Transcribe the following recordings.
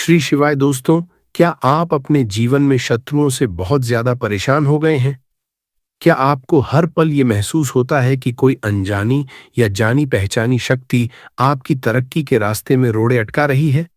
श्री शिवाय दोस्तों, क्या आप अपने जीवन में शत्रुओं से बहुत ज्यादा परेशान हो गए हैं? क्या आपको हर पल ये महसूस होता है कि कोई अनजानी या जानी पहचानी शक्ति आपकी तरक्की के रास्ते में रोड़े अटका रही है?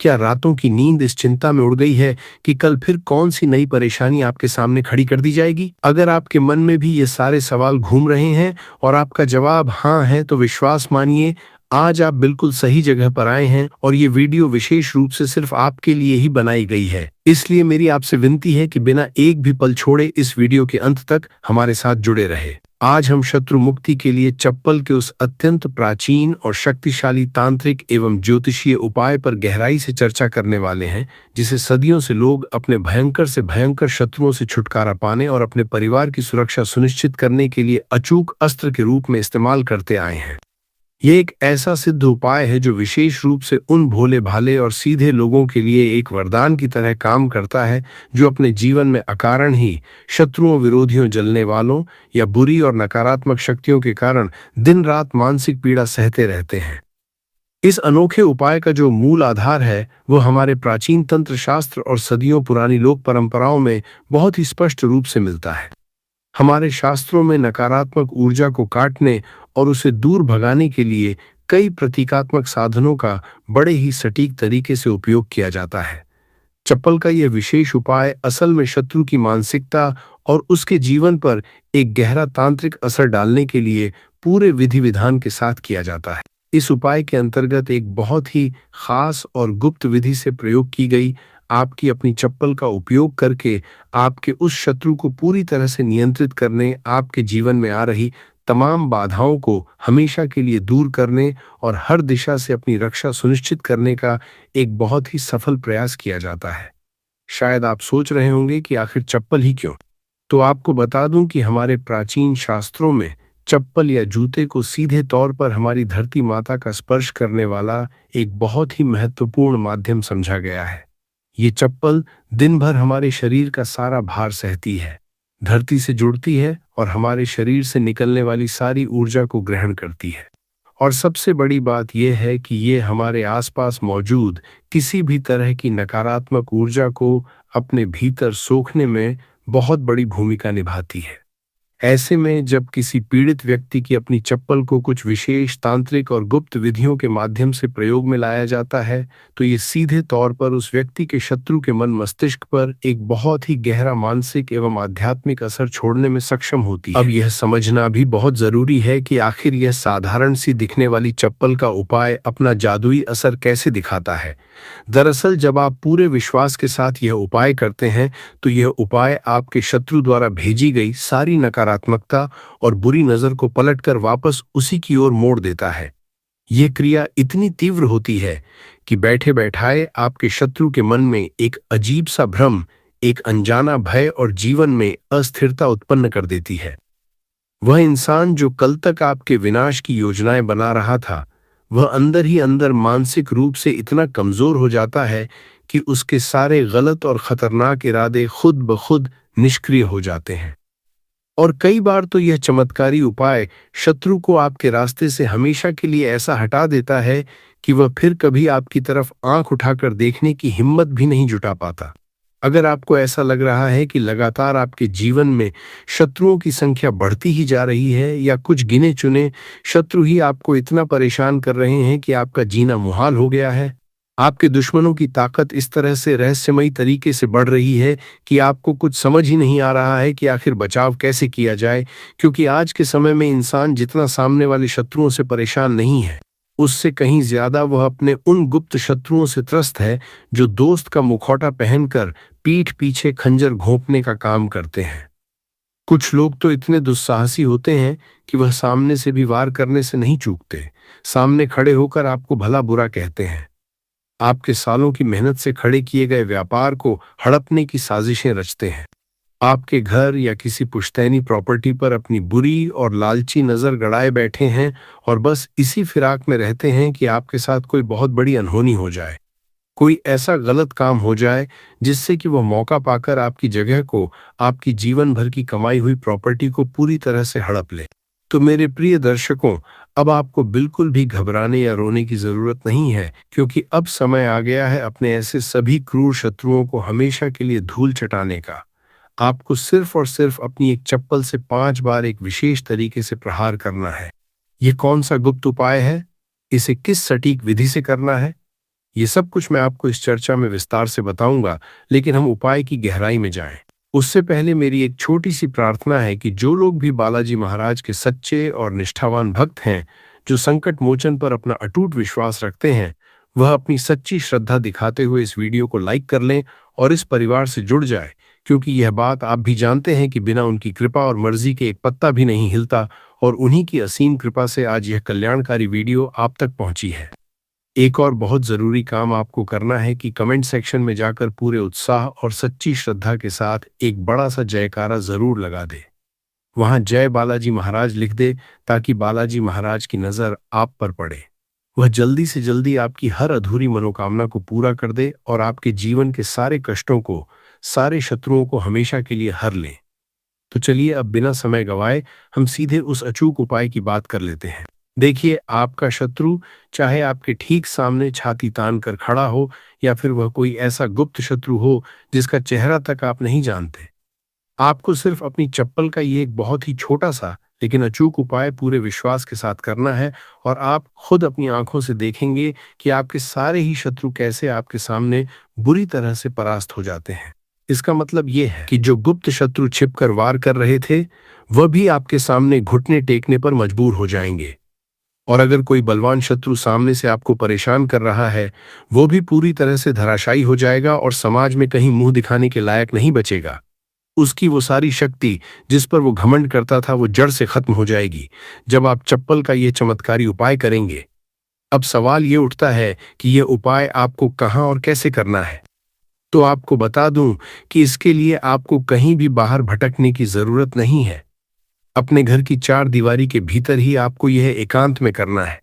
क्या रातों की नींद इस चिंता में उड़ गई है कि कल फिर कौन सी नई परेशानी आपके सामने खड़ी कर दी जाएगी? अगर आपके मन में भी ये सारे सवाल घूम रहे हैं और आपका जवाब हाँ है, तो विश्वास मानिए, आज आप बिल्कुल सही जगह पर आए हैं और ये वीडियो विशेष रूप से सिर्फ आपके लिए ही बनाई गई है। इसलिए मेरी आपसे विनती है कि बिना एक भी पल छोड़े इस वीडियो के अंत तक हमारे साथ जुड़े रहे। आज हम शत्रु मुक्ति के लिए चप्पल के उस अत्यंत प्राचीन और शक्तिशाली तांत्रिक एवं ज्योतिषीय उपाय पर गहराई से चर्चा करने वाले हैं, जिसे सदियों से लोग अपने भयंकर से भयंकर शत्रुओं से छुटकारा पाने और अपने परिवार की सुरक्षा सुनिश्चित करने के लिए अचूक अस्त्र के रूप में इस्तेमाल करते आए हैं। ये एक ऐसा सिद्ध उपाय है जो विशेष रूप से उन भोले भाले और सीधे लोगों के लिए एक वरदान की तरह काम करता है, जो अपने जीवन में अकारण ही शत्रुओं, विरोधियों, जलने वालों या बुरी और नकारात्मक शक्तियों के कारण दिन रात मानसिक पीड़ा सहते रहते हैं। इस अनोखे उपाय का जो मूल आधार है, वो हमारे प्राचीन तंत्र शास्त्र और सदियों पुरानी लोक परंपराओं में बहुत ही स्पष्ट रूप से मिलता है। हमारे शास्त्रों में नकारात्मक ऊर्जा को काटने और उसे दूर भगाने के लिए कई प्रतीकात्मक साधनों का बड़े ही सटीक तरीके से उपयोग किया जाता है। चप्पल का यह विशेष उपाय असल में शत्रु की मानसिकता और उसके जीवन पर एक गहरा तांत्रिक असर डालने के लिए पूरे विधि विधान के साथ किया जाता है। इस उपाय के अंतर्गत एक बहुत ही खास और गुप्त विधि से प्रयोग की गई आपकी अपनी चप्पल का उपयोग करके आपके उस शत्रु को पूरी तरह से नियंत्रित करने, आपके जीवन में आ रही तमाम बाधाओं को हमेशा के लिए दूर करने और हर दिशा से अपनी रक्षा सुनिश्चित करने का एक बहुत ही सफल प्रयास किया जाता है। शायद आप सोच रहे होंगे कि आखिर चप्पल ही क्यों? तो आपको बता दूं कि हमारे प्राचीन शास्त्रों में चप्पल या जूते को सीधे तौर पर हमारी धरती माता का स्पर्श करने वाला एक बहुत ही महत्वपूर्ण माध्यम समझा गया है। ये चप्पल दिन भर हमारे शरीर का सारा भार सहती है, धरती से जुड़ती है और हमारे शरीर से निकलने वाली सारी ऊर्जा को ग्रहण करती है। और सबसे बड़ी बात यह है कि ये हमारे आसपास मौजूद किसी भी तरह की नकारात्मक ऊर्जा को अपने भीतर सोखने में बहुत बड़ी भूमिका निभाती है। ऐसे में जब किसी पीड़ित व्यक्ति की अपनी चप्पल को कुछ विशेष तांत्रिक और गुप्त विधियों के माध्यम से प्रयोग में लाया जाता है, तो ये सीधे तौर पर उस व्यक्ति के शत्रु के मन मस्तिष्क पर एक बहुत ही गहरा मानसिक एवं आध्यात्मिक असर छोड़ने में सक्षम होती है। अब यह समझना भी बहुत जरूरी है कि आखिर यह साधारण सी दिखने वाली चप्पल का उपाय अपना जादुई असर कैसे दिखाता है। दरअसल जब आप पूरे विश्वास के साथ यह उपाय करते हैं, तो यह उपाय आपके शत्रु द्वारा भेजी गई सारी नकारात्मकता और बुरी नजर को पलटकर वापस उसी की ओर मोड़ देता है। यह क्रिया इतनी तीव्र होती है कि बैठे बैठाए आपके शत्रु के मन में एक अजीब सा भ्रम, एक अनजाना भय और जीवन में अस्थिरता उत्पन्न कर देती है। वह इंसान जो कल तक आपके विनाश की योजनाएं बना रहा था, वह अंदर ही अंदर मानसिक रूप से इतना कमजोर हो जाता है कि उसके सारे गलत और खतरनाक इरादे खुद ब खुद निष्क्रिय हो जाते हैं। और कई बार तो यह चमत्कारी उपाय शत्रु को आपके रास्ते से हमेशा के लिए ऐसा हटा देता है कि वह फिर कभी आपकी तरफ आंख उठाकर देखने की हिम्मत भी नहीं जुटा पाता। अगर आपको ऐसा लग रहा है कि लगातार आपके जीवन में शत्रुओं की संख्या बढ़ती ही जा रही है, या कुछ गिने चुने शत्रु ही आपको इतना परेशान कर रहे हैं कि आपका जीना मुहाल हो गया है, आपके दुश्मनों की ताकत इस तरह से रहस्यमयी तरीके से बढ़ रही है कि आपको कुछ समझ ही नहीं आ रहा है कि आखिर बचाव कैसे किया जाए, क्योंकि आज के समय में इंसान जितना सामने वाले शत्रुओं से परेशान नहीं है, उससे कहीं ज्यादा वह अपने उन गुप्त शत्रुओं से त्रस्त है जो दोस्त का मुखौटा पहनकर पीठ पीछे खंजर घोंपने का काम करते हैं। कुछ लोग तो इतने दुस्साहसी होते हैं कि वह सामने से भी वार करने से नहीं चूकते, सामने खड़े होकर आपको भला बुरा कहते हैं, आपके सालों की मेहनत से खड़े किए गए व्यापार को हड़पने की साजिशें रचते हैं, आपके घर या किसी पुश्तैनी प्रॉपर्टी पर अपनी बुरी और लालची नजर गड़ाए बैठे हैं और बस इसी फिराक में रहते हैं कि आपके साथ कोई बहुत बड़ी अनहोनी हो जाए, कोई ऐसा गलत काम हो जाए जिससे कि वह मौका पाकर आपकी जगह को, आपकी जीवन भर की कमाई हुई प्रॉपर्टी को पूरी तरह से हड़प ले। तो मेरे प्रिय दर्शकों, अब आपको बिल्कुल भी घबराने या रोने की जरूरत नहीं है, क्योंकि अब समय आ गया है अपने ऐसे सभी क्रूर शत्रुओं को हमेशा के लिए धूल चटाने का। आपको सिर्फ और सिर्फ अपनी एक चप्पल से 5 बार एक विशेष तरीके से प्रहार करना है। ये कौन सा गुप्त उपाय है? इसे किस सटीक विधि से करना है? ये सब कुछ मैं आपको इस चर्चा में विस्तार से बताऊंगा, लेकिन हम उपाय की गहराई में जाएं। उससे पहले मेरी एक छोटी सी प्रार्थना है कि जो लोग भी बालाजी महाराज के सच्चे और निष्ठावान भक्त हैं, जो संकट मोचन पर अपना अटूट विश्वास रखते हैं, वह अपनी सच्ची श्रद्धा दिखाते हुए इस वीडियो को लाइक कर लें और इस परिवार से जुड़ जाए, क्योंकि यह बात आप भी जानते हैं कि बिना उनकी कृपा और मर्जी के एक पत्ता भी नहीं हिलता, और उन्हीं की असीम कृपा से आज यह कल्याणकारी वीडियो आप तक पहुंची है। एक और बहुत जरूरी काम आपको करना है कि कमेंट सेक्शन में जाकर पूरे उत्साह और सच्ची श्रद्धा के साथ एक बड़ा सा जयकारा जरूर लगा दे। वहां जय बालाजी महाराज लिख दे, ताकि बालाजी महाराज की नजर आप पर पड़े। वह जल्दी से जल्दी आपकी हर अधूरी मनोकामना को पूरा कर दे और आपके जीवन के सारे कष्टों को, सारे शत्रुओं को हमेशा के लिए हर ले। तो चलिए अब बिना समय गवाए हम सीधे उस अचूक उपाय की बात कर लेते हैं। देखिए, आपका शत्रु चाहे आपके ठीक सामने छाती तान कर खड़ा हो, या फिर वह कोई ऐसा गुप्त शत्रु हो जिसका चेहरा तक आप नहीं जानते, आपको सिर्फ अपनी चप्पल का ये एक बहुत ही छोटा सा लेकिन अचूक उपाय पूरे विश्वास के साथ करना है, और आप खुद अपनी आंखों से देखेंगे कि आपके सारे ही शत्रु कैसे आपके सामने बुरी तरह से परास्त हो जाते हैं। इसका मतलब ये है कि जो गुप्त शत्रु छिपकर वार कर रहे थे, वह भी आपके सामने घुटने टेकने पर मजबूर हो जाएंगे। और अगर कोई बलवान शत्रु सामने से आपको परेशान कर रहा है, वो भी पूरी तरह से धराशायी हो जाएगा और समाज में कहीं मुंह दिखाने के लायक नहीं बचेगा। उसकी वो सारी शक्ति जिस पर वो घमंड करता था, वो जड़ से खत्म हो जाएगी जब आप चप्पल का ये चमत्कारी उपाय करेंगे। अब सवाल ये उठता है कि ये उपाय आपको कहाँ और कैसे करना है। तो आपको बता दूं कि इसके लिए आपको कहीं भी बाहर भटकने की जरूरत नहीं है। अपने घर की 4 दीवारी के भीतर ही आपको यह एकांत में करना है।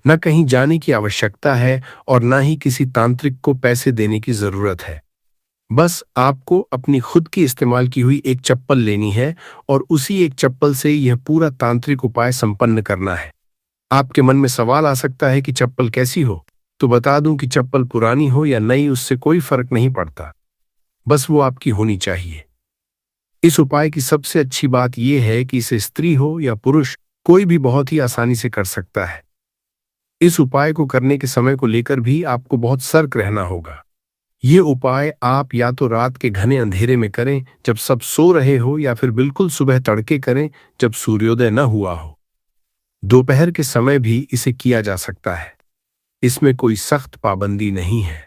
न कहीं जाने की आवश्यकता है और न ही किसी तांत्रिक को पैसे देने की जरूरत है। बस आपको अपनी खुद की इस्तेमाल की हुई एक चप्पल लेनी है और उसी एक चप्पल से यह पूरा तांत्रिक उपाय संपन्न करना है। आपके मन में सवाल आ सकता है कि चप्पल कैसी हो? तो बता दूं कि चप्पल पुरानी हो या नई, उससे कोई फर्क नहीं पड़ता, बस वो आपकी होनी चाहिए। इस उपाय की सबसे अच्छी बात यह है कि इसे स्त्री हो या पुरुष, कोई भी बहुत ही आसानी से कर सकता है। इस उपाय को करने के समय को लेकर भी आपको बहुत सतर्क रहना होगा। ये उपाय आप या तो रात के घने अंधेरे में करें जब सब सो रहे हो, या फिर बिल्कुल सुबह तड़के करें जब सूर्योदय न हुआ हो। दोपहर के समय भी इसे किया जा सकता है, इसमें कोई सख्त पाबंदी नहीं है।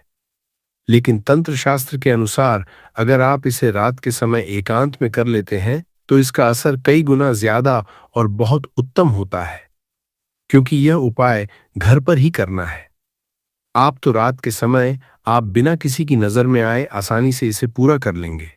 लेकिन तंत्र शास्त्र के अनुसार अगर आप इसे रात के समय एकांत में कर लेते हैं, तो इसका असर कई गुना ज्यादा और बहुत उत्तम होता है, क्योंकि यह उपाय घर पर ही करना है। आप तो रात के समय आप बिना किसी की नजर में आए आसानी से इसे पूरा कर लेंगे।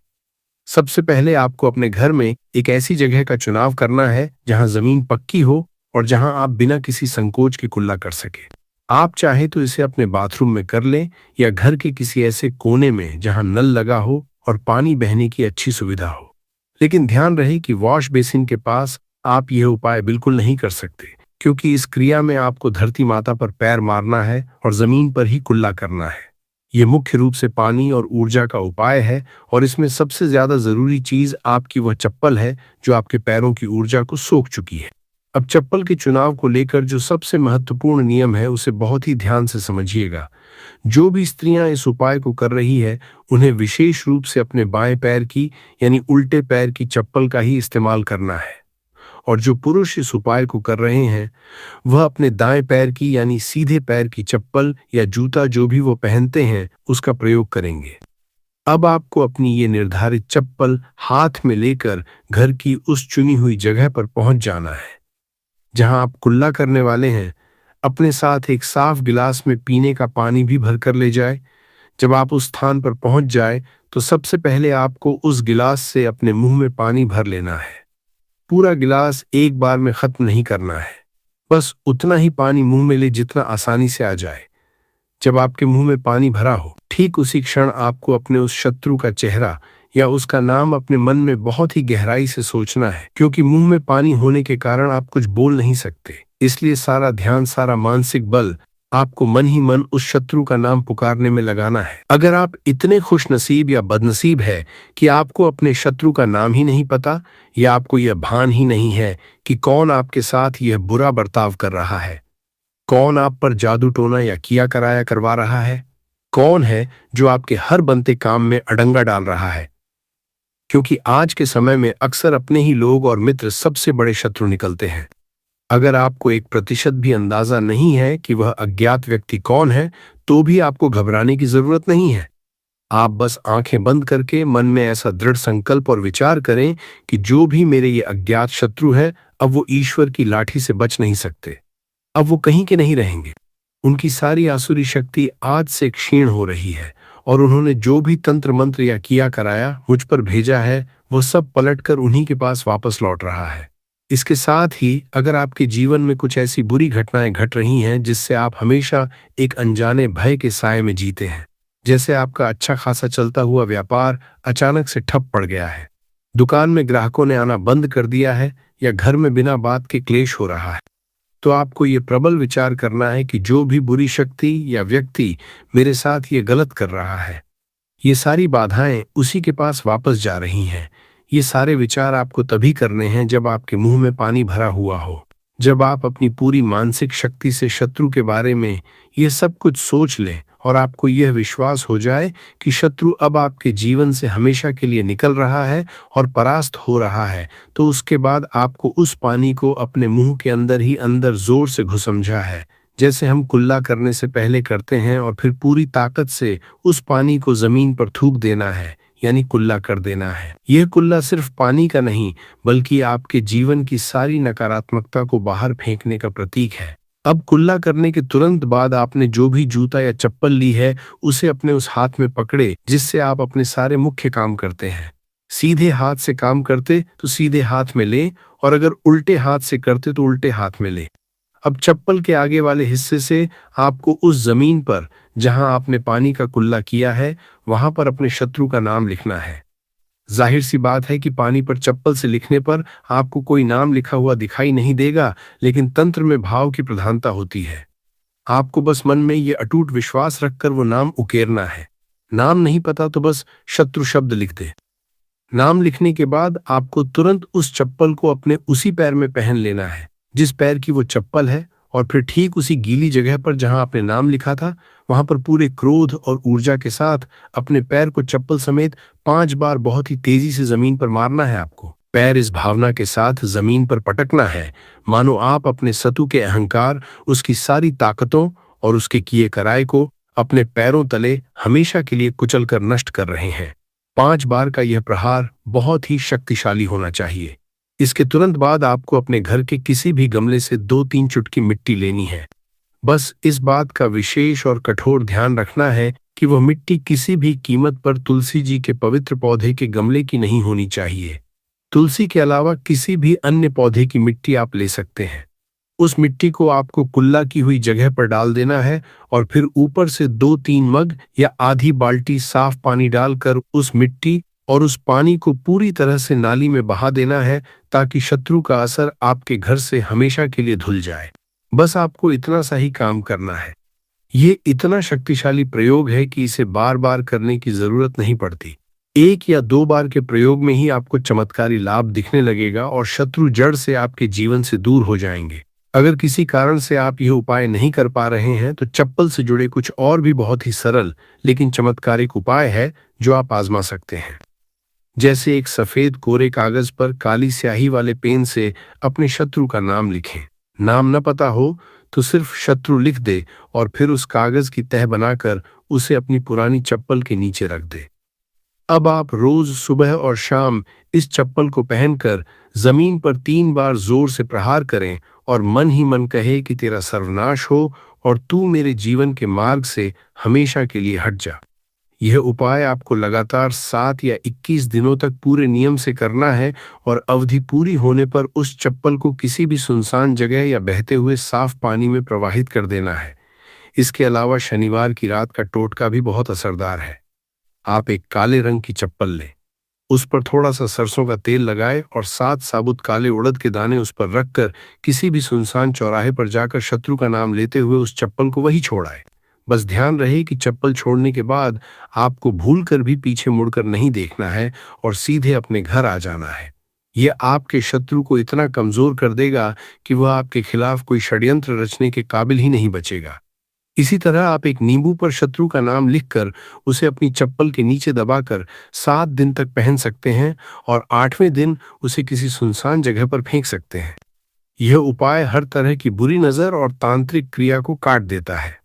सबसे पहले आपको अपने घर में एक ऐसी जगह का चुनाव करना है जहां जमीन पक्की हो और जहां आप बिना किसी संकोच के कुल्ला कर सके। आप चाहे तो इसे अपने बाथरूम में कर लें, या घर के किसी ऐसे कोने में जहां नल लगा हो और पानी बहने की अच्छी सुविधा हो। लेकिन ध्यान रहे कि वॉश बेसिन के पास आप यह उपाय बिल्कुल नहीं कर सकते, क्योंकि इस क्रिया में आपको धरती माता पर पैर मारना है और जमीन पर ही कुल्ला करना है। ये मुख्य रूप से पानी और ऊर्जा का उपाय है, और इसमें सबसे ज्यादा जरूरी चीज आपकी वह चप्पल है जो आपके पैरों की ऊर्जा को सोख चुकी है। अब चप्पल के चुनाव को लेकर जो सबसे महत्वपूर्ण नियम है, उसे बहुत ही ध्यान से समझिएगा। जो भी स्त्रियां इस उपाय को कर रही है, उन्हें विशेष रूप से अपने बाएं पैर की यानी उल्टे पैर की चप्पल का ही इस्तेमाल करना है, और जो पुरुष इस उपाय को कर रहे हैं, वह अपने दाएं पैर की यानी सीधे पैर की चप्पल या जूता जो भी वो पहनते हैं, उसका प्रयोग करेंगे। अब आपको अपनी ये निर्धारित चप्पल हाथ में लेकर घर की उस चुनी हुई जगह पर पहुंच जाना है जहां आप कुल्ला करने वाले हैं। अपने साथ एक साफ गिलास में पीने का पानी भी भरकर ले जाए। जब आप उस स्थान पर पहुंच जाए, तो सबसे पहले आपको उस गिलास से अपने मुंह में पानी भर लेना है। पूरा गिलास एक बार में खत्म नहीं करना है, बस उतना ही पानी मुंह में ले जितना आसानी से आ जाए। जब आपके मुंह में पानी भरा हो, ठीक उसी क्षण आपको अपने उस शत्रु का चेहरा या उसका नाम अपने मन में बहुत ही गहराई से सोचना है, क्योंकि मुंह में पानी होने के कारण आप कुछ बोल नहीं सकते। इसलिए सारा ध्यान, सारा मानसिक बल आपको मन ही मन उस शत्रु का नाम पुकारने में लगाना है। अगर आप इतने खुशनसीब या बदनसीब है कि आपको अपने शत्रु का नाम ही नहीं पता, या आपको यह भान ही नहीं है कि कौन आपके साथ यह बुरा बर्ताव कर रहा है, कौन आप पर जादू टोना या किया कराया करवा रहा है, कौन है जो आपके हर बनते काम में अड़ंगा डाल रहा है, क्योंकि आज के समय में अक्सर अपने ही लोग और मित्र सबसे बड़े शत्रु निकलते हैं। अगर आपको 1% भी अंदाजा नहीं है कि वह अज्ञात व्यक्ति कौन है, तो भी आपको घबराने की जरूरत नहीं है। आप बस आंखें बंद करके मन में ऐसा दृढ़ संकल्प और विचार करें कि जो भी मेरे ये अज्ञात शत्रु है, अब वो ईश्वर की लाठी से बच नहीं सकते। अब वो कहीं के नहीं रहेंगे। उनकी सारी आसुरी शक्ति आज से क्षीण हो रही है, और उन्होंने जो भी तंत्र मंत्र या किया कराया मुझ पर भेजा है, वो सब पलटकर उन्हीं के पास वापस लौट रहा है। इसके साथ ही अगर आपके जीवन में कुछ ऐसी बुरी घटनाएं घट रही हैं जिससे आप हमेशा एक अनजाने भय के साए में जीते हैं, जैसे आपका अच्छा खासा चलता हुआ व्यापार अचानक से ठप पड़ गया है, दुकान में ग्राहकों ने आना बंद कर दिया है, या घर में बिना बात के क्लेश हो रहा है, तो आपको ये प्रबल विचार करना है कि जो भी बुरी शक्ति या व्यक्ति मेरे साथ ये गलत कर रहा है, ये सारी बाधाएं उसी के पास वापस जा रही हैं। ये सारे विचार आपको तभी करने हैं जब आपके मुंह में पानी भरा हुआ हो, जब आप अपनी पूरी मानसिक शक्ति से शत्रु के बारे में ये सब कुछ सोच लें और आपको यह विश्वास हो जाए कि शत्रु अब आपके जीवन से हमेशा के लिए निकल रहा है और परास्त हो रहा है, तो उसके बाद आपको उस पानी को अपने मुंह के अंदर ही अंदर जोर से घुसमझा है, जैसे हम कुल्ला करने से पहले करते हैं, और फिर पूरी ताकत से उस पानी को जमीन पर थूक देना है, यानी कुल्ला कर देना है। यह कुल्ला सिर्फ पानी का नहीं, बल्कि आपके जीवन की सारी नकारात्मकता को बाहर फेंकने का प्रतीक है। अब कुल्ला करने के तुरंत बाद आपने जो भी जूता या चप्पल ली है, उसे अपने उस हाथ में पकड़े जिससे आप अपने सारे मुख्य काम करते हैं। सीधे हाथ से काम करते तो सीधे हाथ में ले, और अगर उल्टे हाथ से करते तो उल्टे हाथ में ले। अब चप्पल के आगे वाले हिस्से से आपको उस जमीन पर जहां आपने पानी का कुल्ला किया है, वहां पर अपने शत्रु का नाम लिखना है। जाहिर सी बात है कि पानी पर चप्पल से लिखने पर आपको कोई नाम लिखा हुआ दिखाई नहीं देगा, लेकिन तंत्र में भाव की प्रधानता होती है। आपको बस मन में ये अटूट विश्वास रखकर वो नाम उकेरना है। नाम नहीं पता तो बस शत्रु शब्द लिख दे। नाम लिखने के बाद आपको तुरंत उस चप्पल को अपने उसी पैर में पहन लेना है जिस पैर की वो चप्पल है, और फिर ठीक उसी गीली जगह पर जहां आपने नाम लिखा था, वहां पर पूरे क्रोध और ऊर्जा के साथ अपने पैर को चप्पल समेत 5 बार बहुत ही तेजी से जमीन पर मारना है। आपको पैर इस भावना के साथ जमीन पर पटकना है, मानो आप अपने शत्रु के अहंकार, उसकी सारी ताकतों और उसके किए कराए को अपने पैरों तले हमेशा के लिए कुचल कर नष्ट कर रहे हैं। 5 बार का यह प्रहार बहुत ही शक्तिशाली होना चाहिए। इसके तुरंत बाद आपको अपने घर के किसी भी गमले से 2-3 चुटकी मिट्टी लेनी है। बस इस बात का विशेष और कठोर ध्यान रखना है कि वह मिट्टी किसी भी कीमत पर तुलसी जी के पवित्र पौधे के गमले की नहीं होनी चाहिए। तुलसी के अलावा किसी भी अन्य पौधे की मिट्टी आप ले सकते हैं। उस मिट्टी को आपको कुल्ला की हुई जगह पर डाल देना है, और फिर ऊपर से 2-3 मग या आधी बाल्टी साफ पानी डालकर उस मिट्टी और उस पानी को पूरी तरह से नाली में बहा देना है, ताकि शत्रु का असर आपके घर से हमेशा के लिए धुल जाए। बस आपको इतना सा ही काम करना है। ये इतना शक्तिशाली प्रयोग है कि इसे बार बार करने की जरूरत नहीं पड़ती। 1 या 2 बार के प्रयोग में ही आपको चमत्कारी लाभ दिखने लगेगा और शत्रु जड़ से आपके जीवन से दूर हो जाएंगे। अगर किसी कारण से आप यह उपाय नहीं कर पा रहे हैं, तो चप्पल से जुड़े कुछ और भी बहुत ही सरल लेकिन चमत्कारिक उपाय है जो आप आजमा सकते हैं। जैसे एक सफेद कोरे कागज पर काली स्याही वाले पेन से अपने शत्रु का नाम लिखें। नाम न पता हो तो सिर्फ शत्रु लिख दे, और फिर उस कागज की तह बनाकर उसे अपनी पुरानी चप्पल के नीचे रख दे। अब आप रोज सुबह और शाम इस चप्पल को पहनकर जमीन पर 3 बार जोर से प्रहार करें और मन ही मन कहे कि तेरा सर्वनाश हो और तू मेरे जीवन के मार्ग से हमेशा के लिए हट जा। यह उपाय आपको लगातार 7 या 21 दिनों तक पूरे नियम से करना है, और अवधि पूरी होने पर उस चप्पल को किसी भी सुनसान जगह या बहते हुए साफ पानी में प्रवाहित कर देना है। इसके अलावा शनिवार की रात का टोटका भी बहुत असरदार है। आप एक काले रंग की चप्पल लें, उस पर थोड़ा सा सरसों का तेल लगाए और 7 साबुत काले उड़द के दाने उस पर रखकर किसी भी सुनसान चौराहे पर जाकर शत्रु का नाम लेते हुए उस चप्पल को वही छोड़ाए। बस ध्यान रहे कि चप्पल छोड़ने के बाद आपको भूल कर भी पीछे मुड़कर नहीं देखना है और सीधे अपने घर आ जाना है। यह आपके शत्रु को इतना कमजोर कर देगा कि वह आपके खिलाफ कोई षड्यंत्र रचने के काबिल ही नहीं बचेगा। इसी तरह आप एक नींबू पर शत्रु का नाम लिखकर उसे अपनी चप्पल के नीचे दबाकर 7 दिन तक पहन सकते हैं और 8वें दिन उसे किसी सुनसान जगह पर फेंक सकते हैं। यह उपाय हर तरह की बुरी नजर और तांत्रिक क्रिया को काट देता है।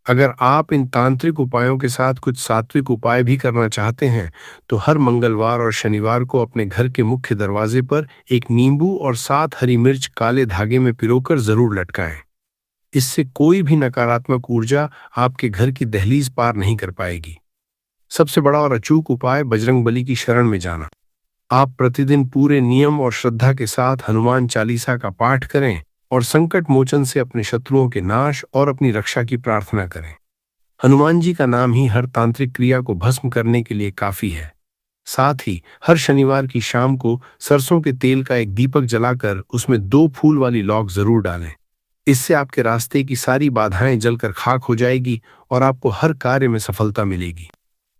अगर आप इन तांत्रिक उपायों के साथ कुछ सात्विक उपाय भी करना चाहते हैं तो हर मंगलवार और शनिवार को अपने घर के मुख्य दरवाजे पर एक नींबू और 7 हरी मिर्च काले धागे में पिरोकर जरूर लटकाएं। इससे कोई भी नकारात्मक ऊर्जा आपके घर की दहलीज पार नहीं कर पाएगी। सबसे बड़ा और अचूक उपाय बजरंगबली की शरण में जाना। आप प्रतिदिन पूरे नियम और श्रद्धा के साथ हनुमान चालीसा का पाठ करें और संकट मोचन से अपने शत्रुओं के नाश और अपनी रक्षा की प्रार्थना करें। हनुमान जी का नाम ही हर तांत्रिक क्रिया को भस्म करने के लिए काफी है। साथ ही हर शनिवार की शाम को सरसों के तेल का एक दीपक जलाकर उसमें 2 फूल वाली लौंग जरूर डालें। इससे आपके रास्ते की सारी बाधाएं जलकर खाक हो जाएगी और आपको हर कार्य में सफलता मिलेगी।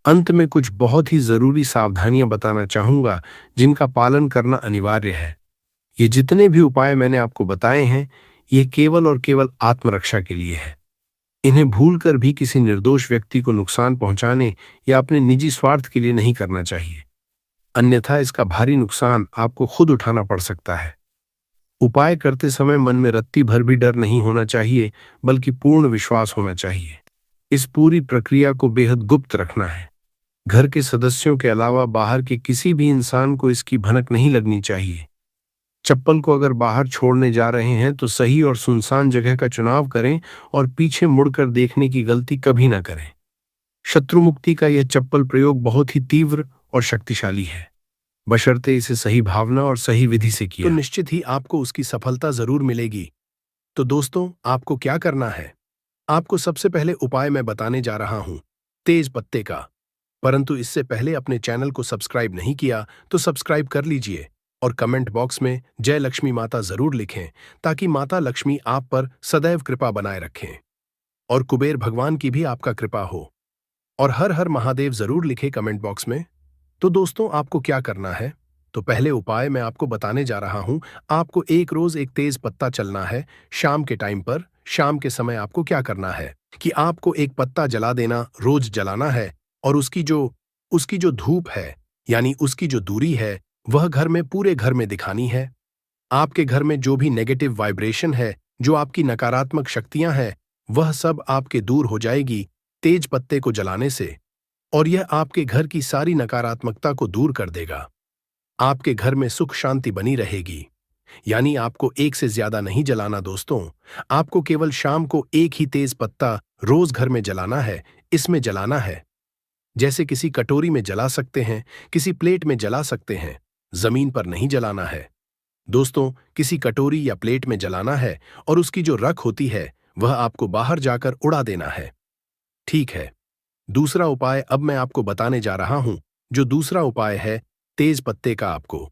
अंत में कुछ बहुत ही जरूरी सावधानियां बताना चाहूंगा जिनका पालन करना अनिवार्य है। ये जितने भी उपाय मैंने आपको बताए हैं, ये केवल और केवल आत्मरक्षा के लिए है। इन्हें भूलकर भी किसी निर्दोष व्यक्ति को नुकसान पहुंचाने या अपने निजी स्वार्थ के लिए नहीं करना चाहिए, अन्यथा इसका भारी नुकसान आपको खुद उठाना पड़ सकता है। उपाय करते समय मन में रत्ती भर भी डर नहीं होना चाहिए, बल्कि पूर्ण विश्वास होना चाहिए। इस पूरी प्रक्रिया को बेहद गुप्त रखना है। घर के सदस्यों के अलावा बाहर के किसी भी इंसान को इसकी भनक नहीं लगनी चाहिए। चप्पल को अगर बाहर छोड़ने जा रहे हैं तो सही और सुनसान जगह का चुनाव करें और पीछे मुड़कर देखने की गलती कभी ना करें। शत्रु मुक्ति का यह चप्पल प्रयोग बहुत ही तीव्र और शक्तिशाली है, बशर्ते इसे सही भावना और सही विधि से किया तो निश्चित ही आपको उसकी सफलता जरूर मिलेगी। तो दोस्तों, आपको क्या करना है? आपको सबसे पहले उपाय मैं बताने जा रहा हूं, तेज पत्ते का। परंतु इससे पहले अपने चैनल को सब्सक्राइब नहीं किया तो सब्सक्राइब कर लीजिए और कमेंट बॉक्स में जय लक्ष्मी माता जरूर लिखें, ताकि माता लक्ष्मी आप पर सदैव कृपा बनाए रखें और कुबेर भगवान की भी आपका कृपा हो। और हर हर महादेव जरूर लिखे कमेंट बॉक्स में। तो दोस्तों, आपको क्या करना है? तो पहले उपाय मैं आपको बताने जा रहा हूं। आपको एक रोज एक तेज पत्ता चलना है शाम के टाइम पर। शाम के समय आपको क्या करना है कि आपको एक पत्ता जला देना, रोज जलाना है और उसकी जो धूप है, यानी उसकी जो दूरी है, वह घर में पूरे घर में दिखानी है। आपके घर में जो भी नेगेटिव वाइब्रेशन है, जो आपकी नकारात्मक शक्तियां हैं, वह सब आपके दूर हो जाएगी तेज पत्ते को जलाने से, और यह आपके घर की सारी नकारात्मकता को दूर कर देगा। आपके घर में सुख शांति बनी रहेगी। यानी आपको एक से ज्यादा नहीं जलाना दोस्तों, आपको केवल शाम को एक ही तेज पत्ता रोज घर में जलाना है। इसमें जलाना है जैसे किसी कटोरी में जला सकते हैं, किसी प्लेट में जला सकते हैं, जमीन पर नहीं जलाना है दोस्तों। किसी कटोरी या प्लेट में जलाना है और उसकी जो रख होती है वह आपको बाहर जाकर उड़ा देना है। ठीक है, दूसरा उपाय अब मैं आपको बताने जा रहा हूं। जो दूसरा उपाय है तेज पत्ते का। आपको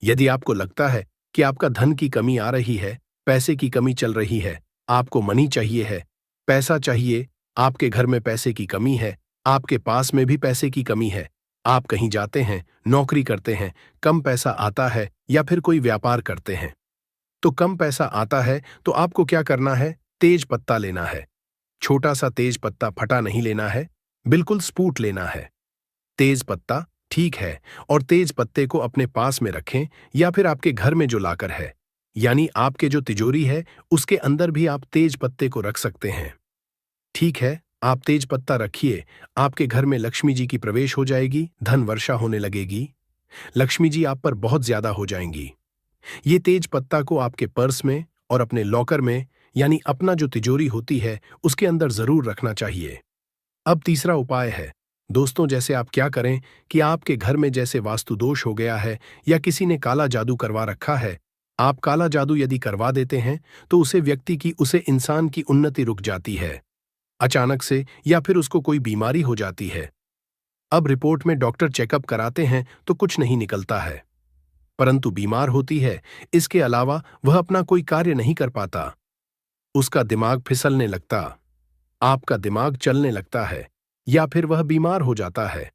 यदि आपको लगता है कि आपका धन की कमी आ रही है, पैसे की कमी चल रही है, आपको मनी चाहिए है, पैसा चाहिए, आपके घर में पैसे की कमी है, आपके पास में भी पैसे की कमी है, आप कहीं जाते हैं, नौकरी करते हैं, कम पैसा आता है, या फिर कोई व्यापार करते हैं तो कम पैसा आता है, तो आपको क्या करना है? तेज पत्ता लेना है। छोटा सा तेज पत्ता फटा नहीं लेना है, बिल्कुल स्पूट लेना है। तेज पत्ता, ठीक है, और तेज पत्ते को अपने पास में रखें या फिर आपके घर में जो लाकर है, यानी आपके जो तिजोरी है, उसके अंदर भी आप तेज पत्ते को रख सकते हैं। ठीक है, आप तेज पत्ता रखिए, आपके घर में लक्ष्मी जी की प्रवेश हो जाएगी, धन वर्षा होने लगेगी, लक्ष्मी जी आप पर बहुत ज्यादा हो जाएंगी। ये तेज पत्ता को आपके पर्स में और अपने लॉकर में, यानी अपना जो तिजोरी होती है, उसके अंदर जरूर रखना चाहिए। अब तीसरा उपाय है दोस्तों, जैसे आप क्या करें कि आपके घर में जैसे वास्तु दोष हो गया है या किसी ने काला जादू करवा रखा है, आप काला जादू यदि करवा देते हैं तो उसे इंसान की उन्नति रुक जाती है अचानक से, या फिर उसको कोई बीमारी हो जाती है। अब रिपोर्ट में डॉक्टर चेकअप कराते हैं तो कुछ नहीं निकलता है, परंतु बीमार होती है। इसके अलावा वह अपना कोई कार्य नहीं कर पाता। उसका दिमाग फिसलने लगता, आपका दिमाग चलने लगता है, या फिर वह बीमार हो जाता है।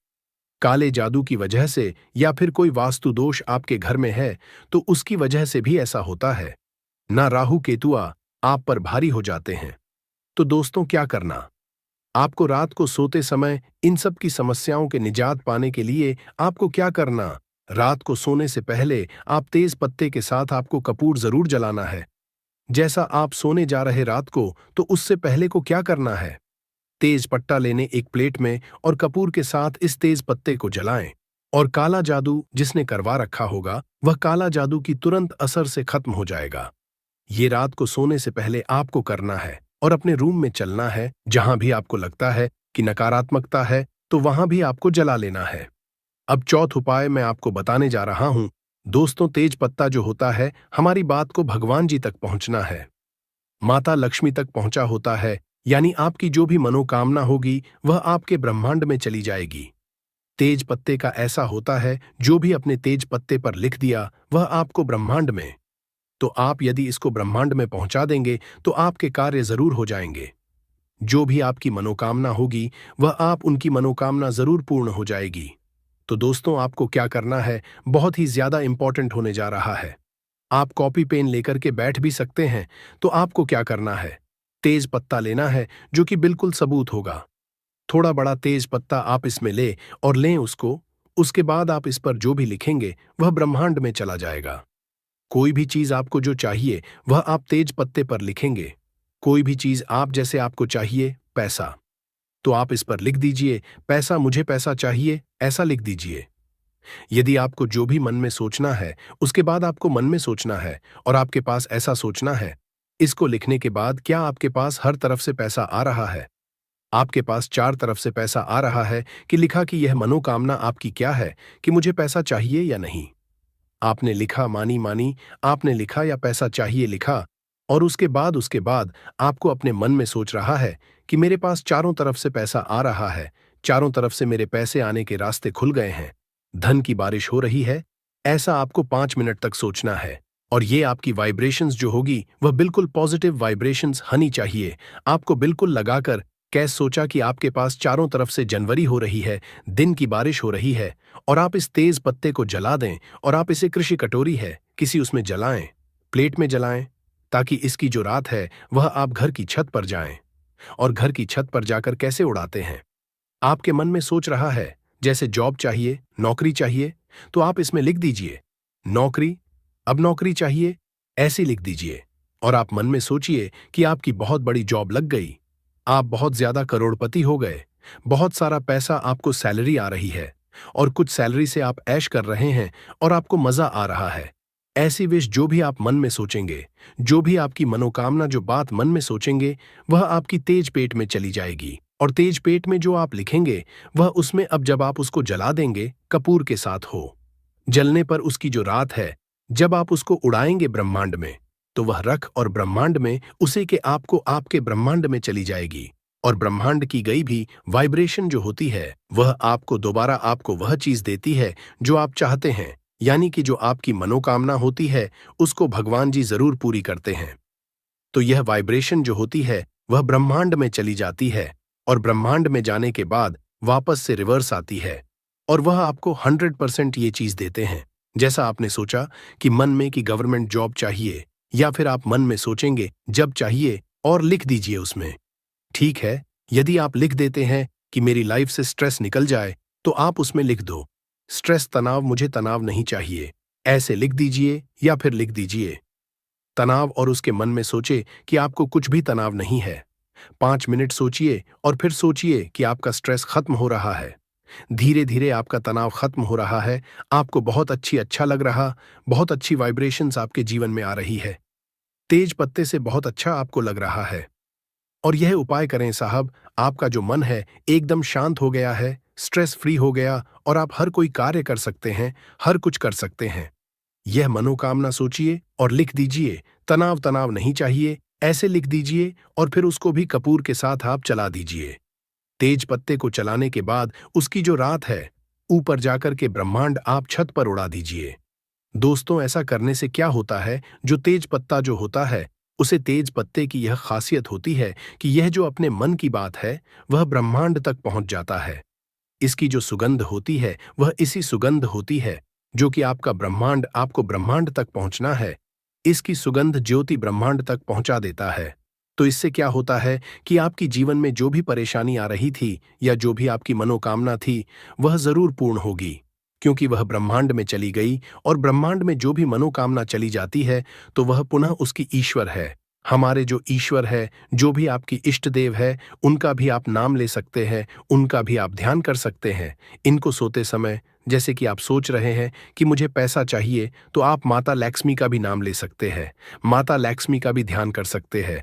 काले जादू की वजह से या फिर कोई वास्तु दोष आपके घर में है तो उसकी वजह से भी ऐसा होता है। ना राहु केतुआ आप पर भारी हो जाते हैं। तो दोस्तों, क्या करना? आपको रात को सोते समय इन सब की समस्याओं के निजात पाने के लिए आपको क्या करना? रात को सोने से पहले आप तेज पत्ते के साथ आपको कपूर जरूर जलाना है। जैसा आप सोने जा रहे रात को, तो उससे पहले को क्या करना है? तेज पत्ता लेने एक प्लेट में और कपूर के साथ इस तेज पत्ते को जलाएं। और काला जादू जिसने करवा रखा होगा वह काला जादू की तुरंत असर से खत्म हो जाएगा। ये रात को सोने से पहले आपको करना है और अपने रूम में चलना है। जहां भी आपको लगता है कि नकारात्मकता है तो वहां भी आपको जला लेना है। अब चौथा उपाय मैं आपको बताने जा रहा हूं। दोस्तों, तेज पत्ता जो होता है, हमारी बात को भगवान जी तक पहुंचना है, माता लक्ष्मी तक पहुंचा होता है, यानी आपकी जो भी मनोकामना होगी वह आपके ब्रह्मांड में चली जाएगी। तेज पत्ते का ऐसा होता है, जो भी अपने तेज पत्ते पर लिख दिया वह आपको ब्रह्मांड में, तो आप यदि इसको ब्रह्मांड में पहुंचा देंगे तो आपके कार्य जरूर हो जाएंगे। जो भी आपकी मनोकामना होगी वह आप उनकी मनोकामना जरूर पूर्ण हो जाएगी। तो दोस्तों, आपको क्या करना है, बहुत ही ज्यादा इंपॉर्टेंट होने जा रहा है। आप कॉपी पेन लेकर के बैठ भी सकते हैं। तो आपको क्या करना है, तेज पत्ता लेना है जो कि बिल्कुल सबूत होगा। थोड़ा बड़ा तेज पत्ता आप इसमें ले और लें उसको। उसके बाद आप इस पर जो भी लिखेंगे वह ब्रह्मांड में चला जाएगा। कोई भी चीज आपको जो चाहिए वह आप तेज पत्ते पर लिखेंगे। कोई भी चीज आप, जैसे आपको चाहिए पैसा, तो आप इस पर लिख दीजिए पैसा, मुझे पैसा चाहिए, ऐसा लिख दीजिए। यदि आपको जो भी मन में सोचना है उसके बाद आपको मन में सोचना है और आपके पास ऐसा सोचना है। इसको लिखने के बाद क्या आपके पास हर तरफ से पैसा आ रहा है? आपके पास चार तरफ से पैसा आ रहा है कि लिखा कि यह मनोकामना आपकी क्या है, कि मुझे पैसा चाहिए या नहीं। आपने लिखा, मानी मानी, आपने लिखा या पैसा चाहिए लिखा, और उसके बाद आपको अपने मन में सोच रहा है कि मेरे पास चारों तरफ से पैसा आ रहा है, चारों तरफ से मेरे पैसे आने के रास्ते खुल गए हैं, धन की बारिश हो रही है। ऐसा आपको 5 मिनट तक सोचना है। और ये आपकी वाइब्रेशंस जो होगी वह बिल्कुल पॉजिटिव वाइब्रेशंस होनी चाहिए। आपको बिल्कुल लगाकर कैसे सोचा कि आपके पास चारों तरफ से जनवरी हो रही है, दिन की बारिश हो रही है, और आप इस तेज पत्ते को जला दें और आप इसे कृषि कटोरी है किसी उसमें जलाएं, प्लेट में जलाएं, ताकि इसकी जो रात है वह आप घर की छत पर जाएं। और घर की छत पर जाकर कैसे उड़ाते हैं? आपके मन में सोच रहा है जैसे जॉब चाहिए, नौकरी चाहिए, तो आप इसमें लिख दीजिए नौकरी, अब नौकरी चाहिए, ऐसी लिख दीजिए। और आप मन में सोचिए कि आपकी बहुत बड़ी जॉब लग गई, आप बहुत ज्यादा करोड़पति हो गए, बहुत सारा पैसा आपको सैलरी आ रही है, और कुछ सैलरी से आप ऐश कर रहे हैं और आपको मजा आ रहा है। ऐसी विश जो भी आप मन में सोचेंगे, जो भी आपकी मनोकामना, जो बात मन में सोचेंगे, वह आपकी तेज पेट में चली जाएगी। और तेज पेट में जो आप लिखेंगे वह उसमें, अब जब आप उसको जला देंगे कपूर के साथ हो, जलने पर उसकी जो रात है, जब आप उसको उड़ाएंगे ब्रह्मांड में, तो वह रख और ब्रह्मांड में उसे के आपको आपके ब्रह्मांड में चली जाएगी। और ब्रह्मांड की गई भी वाइब्रेशन जो होती है वह आपको दोबारा आपको वह चीज देती है जो आप चाहते हैं, यानी कि जो आपकी मनोकामना होती है उसको भगवान जी जरूर पूरी करते हैं। तो यह वाइब्रेशन जो होती है वह ब्रह्मांड में चली जाती है, और ब्रह्मांड में जाने के बाद वापस से रिवर्स आती है, और वह आपको 100% ये चीज देते हैं जैसा आपने सोचा कि मन में कि गवर्नमेंट जॉब चाहिए, या फिर आप मन में सोचेंगे जब चाहिए और लिख दीजिए उसमें। ठीक है, यदि आप लिख देते हैं कि मेरी लाइफ से स्ट्रेस निकल जाए, तो आप उसमें लिख दो स्ट्रेस, तनाव, मुझे तनाव नहीं चाहिए, ऐसे लिख दीजिए। या फिर लिख दीजिए तनाव और उसके मन में सोचे कि आपको कुछ भी तनाव नहीं है। 5 मिनट सोचिए और फिर सोचिए कि आपका स्ट्रेस खत्म हो रहा है, धीरे धीरे आपका तनाव खत्म हो रहा है, आपको बहुत अच्छा लग रहा, बहुत अच्छी वाइब्रेशंस आपके जीवन में आ रही है, तेज पत्ते से बहुत अच्छा आपको लग रहा है। और यह उपाय करें साहब, आपका जो मन है एकदम शांत हो गया है, स्ट्रेस फ्री हो गया, और आप हर कोई कार्य कर सकते हैं, हर कुछ कर सकते हैं। यह मनोकामना सोचिए और लिख दीजिए, तनाव तनाव नहीं चाहिए, ऐसे लिख दीजिए, और फिर उसको भी कपूर के साथ आप चला दीजिए। तेज पत्ते को चलाने के बाद उसकी जो रात है, ऊपर जाकर के ब्रह्मांड आप छत पर उड़ा दीजिए। दोस्तों, ऐसा करने से क्या होता है, जो तेज पत्ता जो होता है, उसे तेज पत्ते की यह खासियत होती है कि यह जो अपने मन की बात है, वह ब्रह्मांड तक पहुंच जाता है। इसकी जो सुगंध होती है, वह इसी सुगंध होती है जो कि आपको ब्रह्मांड तक पहुंचना है। इसकी सुगंध ज्योति ब्रह्मांड तक पहुंचा देता है। तो इससे क्या होता है कि आपकी जीवन में जो भी परेशानी आ रही थी या जो भी आपकी मनोकामना थी, वह जरूर पूर्ण होगी, क्योंकि वह ब्रह्मांड में चली गई। और ब्रह्मांड में जो भी मनोकामना चली जाती है, तो वह पुनः उसकी ईश्वर है। हमारे जो ईश्वर है, जो भी आपकी इष्ट देव है, उनका भी आप नाम ले सकते हैं, उनका भी आप ध्यान कर सकते हैं। इनको सोते समय, जैसे कि आप सोच रहे हैं कि मुझे पैसा चाहिए, तो आप माता लक्ष्मी का भी नाम ले सकते हैं, माता लक्ष्मी का भी ध्यान कर सकते हैं।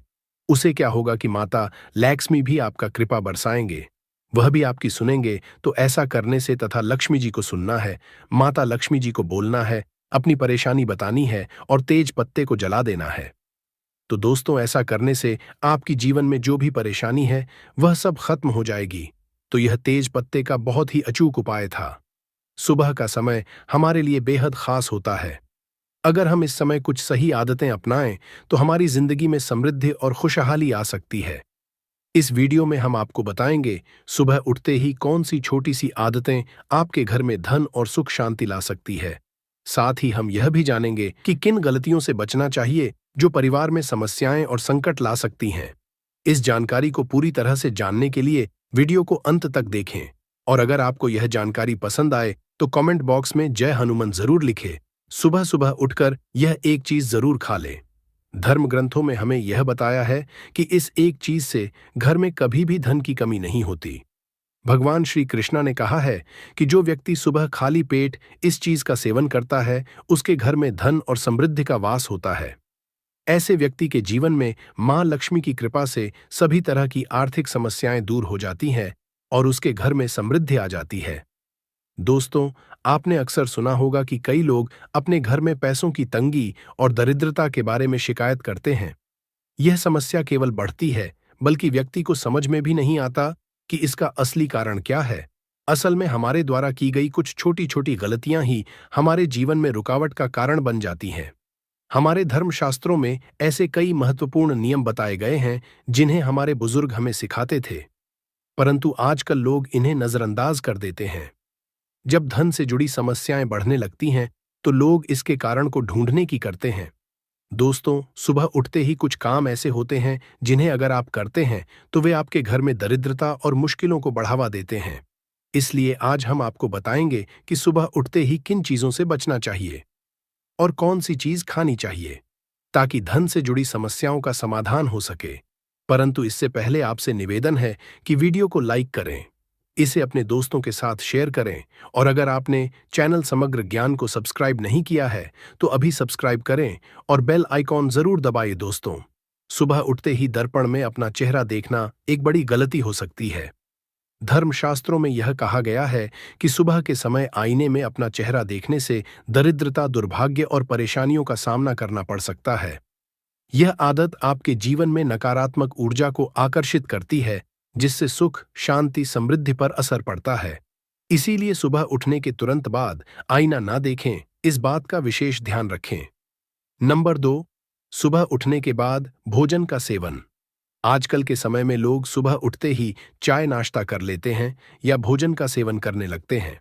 उसे क्या होगा कि माता लक्ष्मी भी आपका कृपा बरसाएंगे, वह भी आपकी सुनेंगे। तो ऐसा करने से तथा लक्ष्मी जी को सुनना है, माता लक्ष्मी जी को बोलना है, अपनी परेशानी बतानी है और तेज पत्ते को जला देना है। तो दोस्तों, ऐसा करने से आपकी जीवन में जो भी परेशानी है, वह सब खत्म हो जाएगी। तो यह तेज पत्ते का बहुत ही अचूक उपाय था। सुबह का समय हमारे लिए बेहद खास होता है। अगर हम इस समय कुछ सही आदतें अपनाएं, तो हमारी जिंदगी में समृद्धि और खुशहाली आ सकती है। इस वीडियो में हम आपको बताएंगे सुबह उठते ही कौन सी छोटी सी आदतें आपके घर में धन और सुख शांति ला सकती है। साथ ही हम यह भी जानेंगे कि किन गलतियों से बचना चाहिए जो परिवार में समस्याएं और संकट ला सकती हैं। इस जानकारी को पूरी तरह से जानने के लिए वीडियो को अंत तक देखें। और अगर आपको यह जानकारी पसंद आए तो कमेंट बॉक्स में जय हनुमान जरूर लिखें। सुबह सुबह उठकर यह एक चीज जरूर खा लें। धर्म ग्रंथों में हमें यह बताया है कि इस एक चीज से घर में कभी भी धन की कमी नहीं होती। भगवान श्री कृष्णा ने कहा है कि जो व्यक्ति सुबह खाली पेट इस चीज का सेवन करता है, उसके घर में धन और समृद्धि का वास होता है। ऐसे व्यक्ति के जीवन में मां लक्ष्मी की कृपा से सभी तरह की आर्थिक समस्याएं दूर हो जाती हैं और उसके घर में समृद्धि आ जाती है। दोस्तों, आपने अक्सर सुना होगा कि कई लोग अपने घर में पैसों की तंगी और दरिद्रता के बारे में शिकायत करते हैं। यह समस्या केवल बढ़ती है, बल्कि व्यक्ति को समझ में भी नहीं आता कि इसका असली कारण क्या है। असल में हमारे द्वारा की गई कुछ छोटी छोटी गलतियां ही हमारे जीवन में रुकावट का कारण बन जाती हैं। हमारे धर्मशास्त्रों में ऐसे कई महत्वपूर्ण नियम बताए गए हैं जिन्हें हमारे बुजुर्ग हमें सिखाते थे, परंतु आजकल लोग इन्हें नजरअंदाज कर देते हैं। जब धन से जुड़ी समस्याएं बढ़ने लगती हैं, तो लोग इसके कारण को ढूंढने की करते हैं। दोस्तों, सुबह उठते ही कुछ काम ऐसे होते हैं जिन्हें अगर आप करते हैं तो वे आपके घर में दरिद्रता और मुश्किलों को बढ़ावा देते हैं। इसलिए आज हम आपको बताएंगे कि सुबह उठते ही किन चीजों से बचना चाहिए और कौन सी चीज खानी चाहिए, ताकि धन से जुड़ी समस्याओं का समाधान हो सके। परंतु इससे पहले आपसे निवेदन है कि वीडियो को लाइक करें, इसे अपने दोस्तों के साथ शेयर करें और अगर आपने चैनल समग्र ज्ञान को सब्सक्राइब नहीं किया है तो अभी सब्सक्राइब करें और बेल आइकॉन जरूर दबाइए। दोस्तों, सुबह उठते ही दर्पण में अपना चेहरा देखना एक बड़ी गलती हो सकती है। धर्मशास्त्रों में यह कहा गया है कि सुबह के समय आईने में अपना चेहरा देखने से दरिद्रता, दुर्भाग्य और परेशानियों का सामना करना पड़ सकता है। यह आदत आपके जीवन में नकारात्मक ऊर्जा को आकर्षित करती है, जिससे सुख, शांति, समृद्धि पर असर पड़ता है। इसीलिए सुबह उठने के तुरंत बाद आईना ना देखें, इस बात का विशेष ध्यान रखें। नंबर 2, सुबह उठने के बाद भोजन का सेवन। आजकल के समय में लोग सुबह उठते ही चाय नाश्ता कर लेते हैं या भोजन का सेवन करने लगते हैं।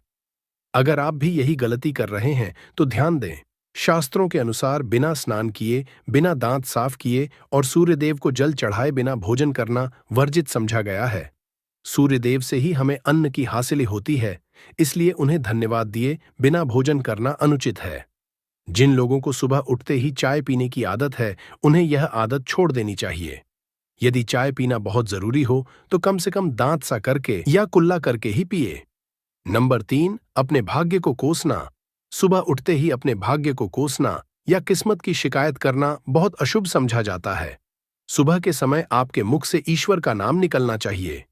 अगर आप भी यही गलती कर रहे हैं तो ध्यान दें। शास्त्रों के अनुसार बिना स्नान किए, बिना दांत साफ किए और सूर्यदेव को जल चढ़ाए बिना भोजन करना वर्जित समझा गया है। सूर्यदेव से ही हमें अन्न की हासिल होती है, इसलिए उन्हें धन्यवाद दिए बिना भोजन करना अनुचित है। जिन लोगों को सुबह उठते ही चाय पीने की आदत है, उन्हें यह आदत छोड़ देनी चाहिए। यदि चाय पीना बहुत जरूरी हो तो कम से कम दांत सा करके या कुल्ला करके ही पिए। नंबर 3, अपने भाग्य को कोसना। सुबह उठते ही अपने भाग्य को कोसना या किस्मत की शिकायत करना बहुत अशुभ समझा जाता है। सुबह के समय आपके मुख से ईश्वर का नाम निकलना चाहिए।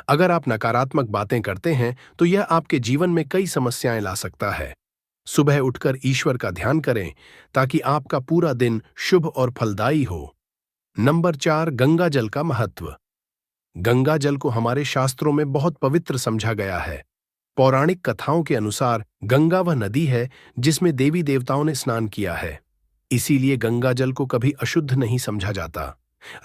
अगर आप नकारात्मक बातें करते हैं तो यह आपके जीवन में कई समस्याएं ला सकता है। सुबह उठकर ईश्वर का ध्यान करें ताकि आपका पूरा दिन शुभ और फलदायी हो। नंबर 4, गंगा जल का महत्व। गंगा जल को हमारे शास्त्रों में बहुत पवित्र समझा गया है। पौराणिक कथाओं के अनुसार गंगा वह नदी है जिसमें देवी देवताओं ने स्नान किया है। इसीलिए गंगा जल को कभी अशुद्ध नहीं समझा जाता।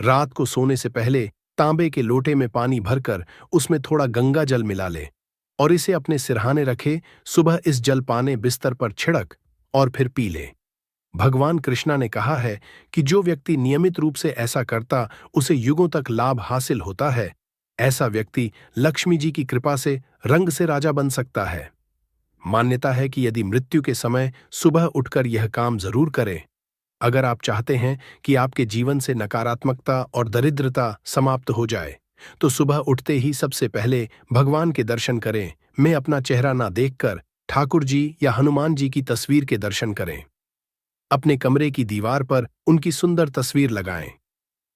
रात को सोने से पहले तांबे के लोटे में पानी भरकर उसमें थोड़ा गंगा जल मिला ले और इसे अपने सिरहाने रखे। सुबह इस जल पाने बिस्तर पर छिड़क और फिर पी ले। भगवान कृष्णा ने कहा है कि जो व्यक्ति नियमित रूप से ऐसा करता उसे युगों तक लाभ हासिल होता है। ऐसा व्यक्ति लक्ष्मी जी की कृपा से रंग से राजा बन सकता है। मान्यता है कि यदि मृत्यु के समय सुबह उठकर यह काम जरूर करें। अगर आप चाहते हैं कि आपके जीवन से नकारात्मकता और दरिद्रता समाप्त हो जाए, तो सुबह उठते ही सबसे पहले भगवान के दर्शन करें। मैं अपना चेहरा ना देखकर ठाकुर जी या हनुमान जी की तस्वीर के दर्शन करें। अपने कमरे की दीवार पर उनकी सुंदर तस्वीर लगाएं।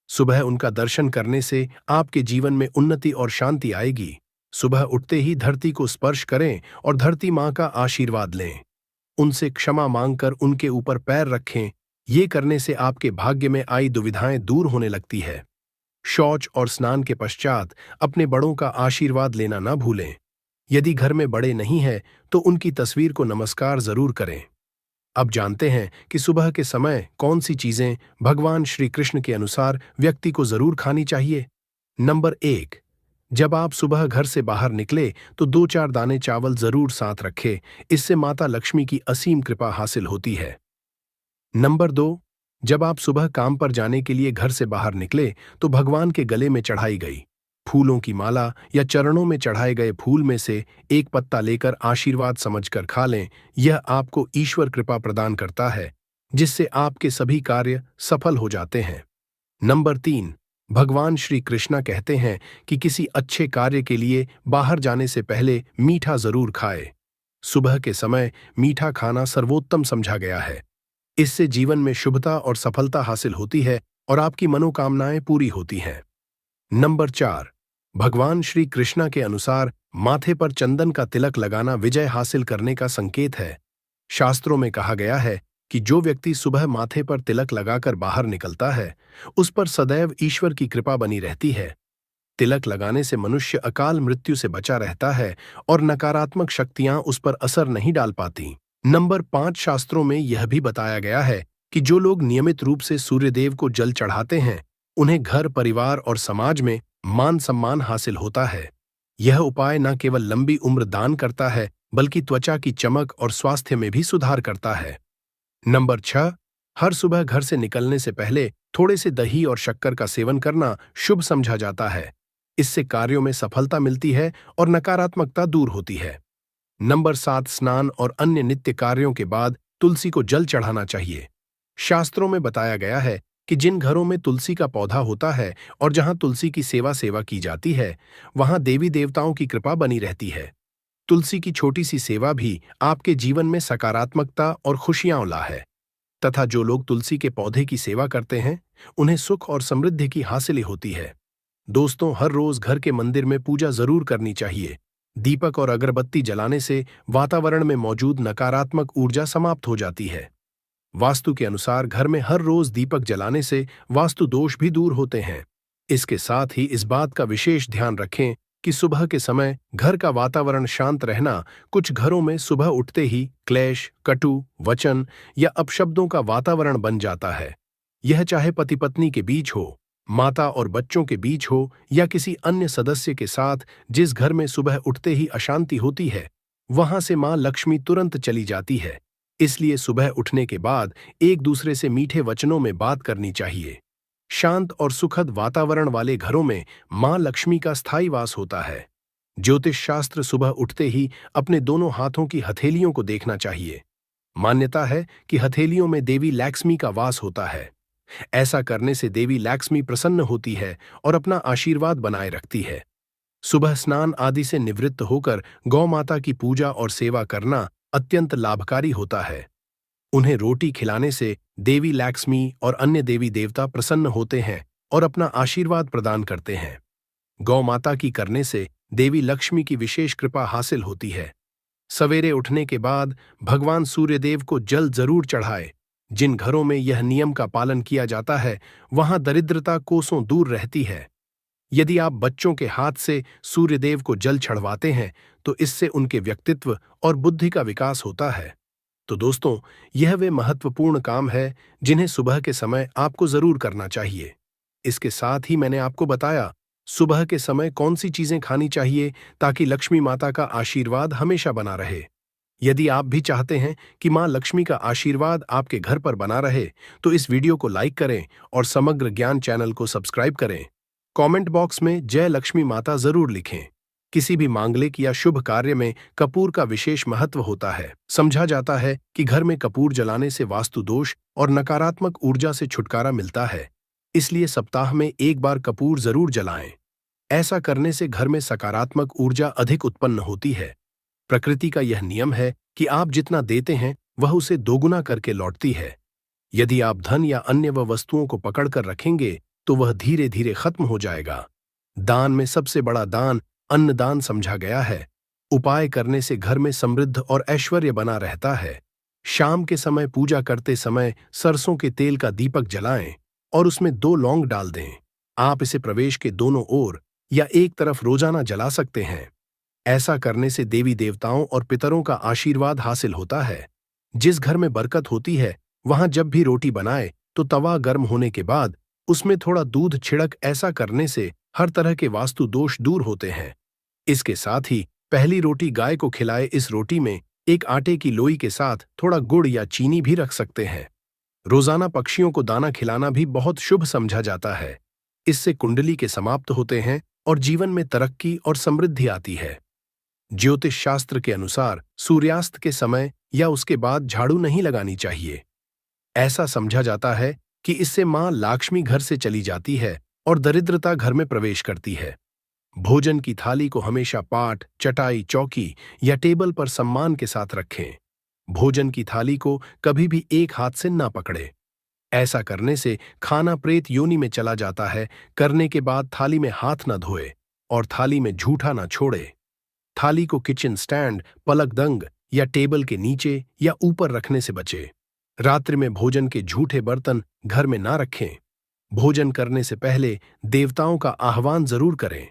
सुबह उनका दर्शन करने से आपके जीवन में उन्नति और शांति आएगी। सुबह उठते ही धरती को स्पर्श करें और धरती माँ का आशीर्वाद लें। उनसे क्षमा मांगकर उनके ऊपर पैर रखें। ये करने से आपके भाग्य में आई दुविधाएं दूर होने लगती है। शौच और स्नान के पश्चात अपने बड़ों का आशीर्वाद लेना ना भूलें। यदि घर में बड़े नहीं हैं तो उनकी तस्वीर को नमस्कार जरूर करें। अब जानते हैं कि सुबह के समय कौन सी चीजें भगवान श्री कृष्ण के अनुसार व्यक्ति को जरूर खानी चाहिए। नंबर 1, जब आप सुबह घर से बाहर निकले तो 2-4 दाने चावल जरूर साथ रखें। इससे माता लक्ष्मी की असीम कृपा हासिल होती है। नंबर 2, जब आप सुबह काम पर जाने के लिए घर से बाहर निकले तो भगवान के गले में चढ़ाई गई फूलों की माला या चरणों में चढ़ाए गए फूल में से एक पत्ता लेकर आशीर्वाद समझकर खा लें। यह आपको ईश्वर कृपा प्रदान करता है, जिससे आपके सभी कार्य सफल हो जाते हैं। नंबर 3, भगवान श्री कृष्णा कहते हैं कि किसी अच्छे कार्य के लिए बाहर जाने से पहले मीठा जरूर खाए। सुबह के समय मीठा खाना सर्वोत्तम समझा गया है। इससे जीवन में शुभता और सफलता हासिल होती है और आपकी मनोकामनाएं पूरी होती हैं। नंबर 4, भगवान श्री कृष्णा के अनुसार माथे पर चंदन का तिलक लगाना विजय हासिल करने का संकेत है। शास्त्रों में कहा गया है कि जो व्यक्ति सुबह माथे पर तिलक लगाकर बाहर निकलता है, उस पर सदैव ईश्वर की कृपा बनी रहती है। तिलक लगाने से मनुष्य अकाल मृत्यु से बचा रहता है और नकारात्मक शक्तियां उस पर असर नहीं डाल पाती। नंबर 5, शास्त्रों में यह भी बताया गया है कि जो लोग नियमित रूप से सूर्यदेव को जल चढ़ाते हैं, उन्हें घर, परिवार और समाज में मान सम्मान हासिल होता है। यह उपाय न केवल लंबी उम्र दान करता है, बल्कि त्वचा की चमक और स्वास्थ्य में भी सुधार करता है। नंबर 6, हर सुबह घर से निकलने से पहले थोड़े से दही और शक्कर का सेवन करना शुभ समझा जाता है। इससे कार्यों में सफलता मिलती है और नकारात्मकता दूर होती है। नंबर 7, स्नान और अन्य नित्य कार्यों के बाद तुलसी को जल चढ़ाना चाहिए। शास्त्रों में बताया गया है कि जिन घरों में तुलसी का पौधा होता है और जहां तुलसी की सेवा की जाती है, वहां देवी देवताओं की कृपा बनी रहती है। तुलसी की छोटी सी सेवा भी आपके जीवन में सकारात्मकता और खुशियां ला है। तथा जो लोग तुलसी के पौधे की सेवा करते हैं, उन्हें सुख और समृद्धि की हासिल होती है। दोस्तों, हर रोज घर के मंदिर में पूजा जरूर करनी चाहिए। दीपक और अगरबत्ती जलाने से वातावरण में मौजूद नकारात्मक ऊर्जा समाप्त हो जाती है। वास्तु के अनुसार घर में हर रोज दीपक जलाने से वास्तु दोष भी दूर होते हैं। इसके साथ ही इस बात का विशेष ध्यान रखें कि सुबह के समय घर का वातावरण शांत रहना। कुछ घरों में सुबह उठते ही क्लेश, कटु वचन या अपशब्दों का वातावरण बन जाता है। यह चाहे पति पत्नी के बीच हो, माता और बच्चों के बीच हो या किसी अन्य सदस्य के साथ। जिस घर में सुबह उठते ही अशांति होती है, वहां से मां लक्ष्मी तुरंत चली जाती है। इसलिए सुबह उठने के बाद एक दूसरे से मीठे वचनों में बात करनी चाहिए। शांत और सुखद वातावरण वाले घरों में मां लक्ष्मी का स्थायी वास होता है। ज्योतिष शास्त्र सुबह उठते ही अपने दोनों हाथों की हथेलियों को देखना चाहिए। मान्यता है कि हथेलियों में देवी लक्ष्मी का वास होता है। ऐसा करने से देवी लक्ष्मी प्रसन्न होती है और अपना आशीर्वाद बनाए रखती है। सुबह स्नान आदि से निवृत्त होकर गौ माता की पूजा और सेवा करना अत्यंत लाभकारी होता है। उन्हें रोटी खिलाने से देवी लक्ष्मी और अन्य देवी देवता प्रसन्न होते हैं और अपना आशीर्वाद प्रदान करते हैं। गौ माता की करने से देवी लक्ष्मी की विशेष कृपा हासिल होती है। सवेरे उठने के बाद भगवान सूर्यदेव को जल जरूर चढ़ाए। जिन घरों में यह नियम का पालन किया जाता है, वहां दरिद्रता कोसों दूर रहती है। यदि आप बच्चों के हाथ से सूर्यदेव को जल चढ़वाते हैं तो इससे उनके व्यक्तित्व और बुद्धि का विकास होता है। तो दोस्तों, यह वे महत्वपूर्ण काम है जिन्हें सुबह के समय आपको जरूर करना चाहिए। इसके साथ ही मैंने आपको बताया सुबह के समय कौन सी चीजें खानी चाहिए ताकि लक्ष्मी माता का आशीर्वाद हमेशा बना रहे। यदि आप भी चाहते हैं कि मां लक्ष्मी का आशीर्वाद आपके घर पर बना रहे तो इस वीडियो को लाइक करें और समग्र ज्ञान चैनल को सब्सक्राइब करें। कमेंट बॉक्स में जय लक्ष्मी माता जरूर लिखें। किसी भी मांगलिक या शुभ कार्य में कपूर का विशेष महत्व होता है। समझा जाता है कि घर में कपूर जलाने से वास्तु दोष और नकारात्मक ऊर्जा से छुटकारा मिलता है। इसलिए सप्ताह में एक बार कपूर जरूर जलाएं। ऐसा करने से घर में सकारात्मक ऊर्जा अधिक उत्पन्न होती है। प्रकृति का यह नियम है कि आप जितना देते हैं वह उसे दोगुना करके लौटती है। यदि आप धन या अन्य वस्तुओं को पकड़कर रखेंगे तो वह धीरे धीरे खत्म हो जाएगा। दान में सबसे बड़ा दान अन्नदान समझा गया है। उपाय करने से घर में समृद्ध और ऐश्वर्य बना रहता है। शाम के समय पूजा करते समय सरसों के तेल का दीपक जलाएं और उसमें 2 लौंग डाल दें। आप इसे प्रवेश के दोनों ओर या एक तरफ रोजाना जला सकते हैं। ऐसा करने से देवी देवताओं और पितरों का आशीर्वाद हासिल होता है। जिस घर में बरकत होती है वहां जब भी रोटी बनाए तो तवा गर्म होने के बाद उसमें थोड़ा दूध छिड़क। ऐसा करने से हर तरह के वास्तु दोष दूर होते हैं। इसके साथ ही पहली रोटी गाय को खिलाए। इस रोटी में एक आटे की लोई के साथ थोड़ा गुड़ या चीनी भी रख सकते हैं। रोजाना पक्षियों को दाना खिलाना भी बहुत शुभ समझा जाता है। इससे कुंडली के समाप्त होते हैं और जीवन में तरक्की और समृद्धि आती है। ज्योतिष शास्त्र के अनुसार सूर्यास्त के समय या उसके बाद झाड़ू नहीं लगानी चाहिए। ऐसा समझा जाता है कि इससे मां लक्ष्मी घर से चली जाती है और दरिद्रता घर में प्रवेश करती है। भोजन की थाली को हमेशा पाट, चटाई, चौकी या टेबल पर सम्मान के साथ रखें। भोजन की थाली को कभी भी एक हाथ से ना पकड़े। ऐसा करने से खाना प्रेत योनि में चला जाता है। करने के बाद थाली में हाथ न धोए और थाली में झूठा ना छोड़े। थाली को किचन स्टैंड, पलकदंग या टेबल के नीचे या ऊपर रखने से बचे। रात्रि में भोजन के झूठे बर्तन घर में ना रखें। भोजन करने से पहले देवताओं का आह्वान जरूर करें।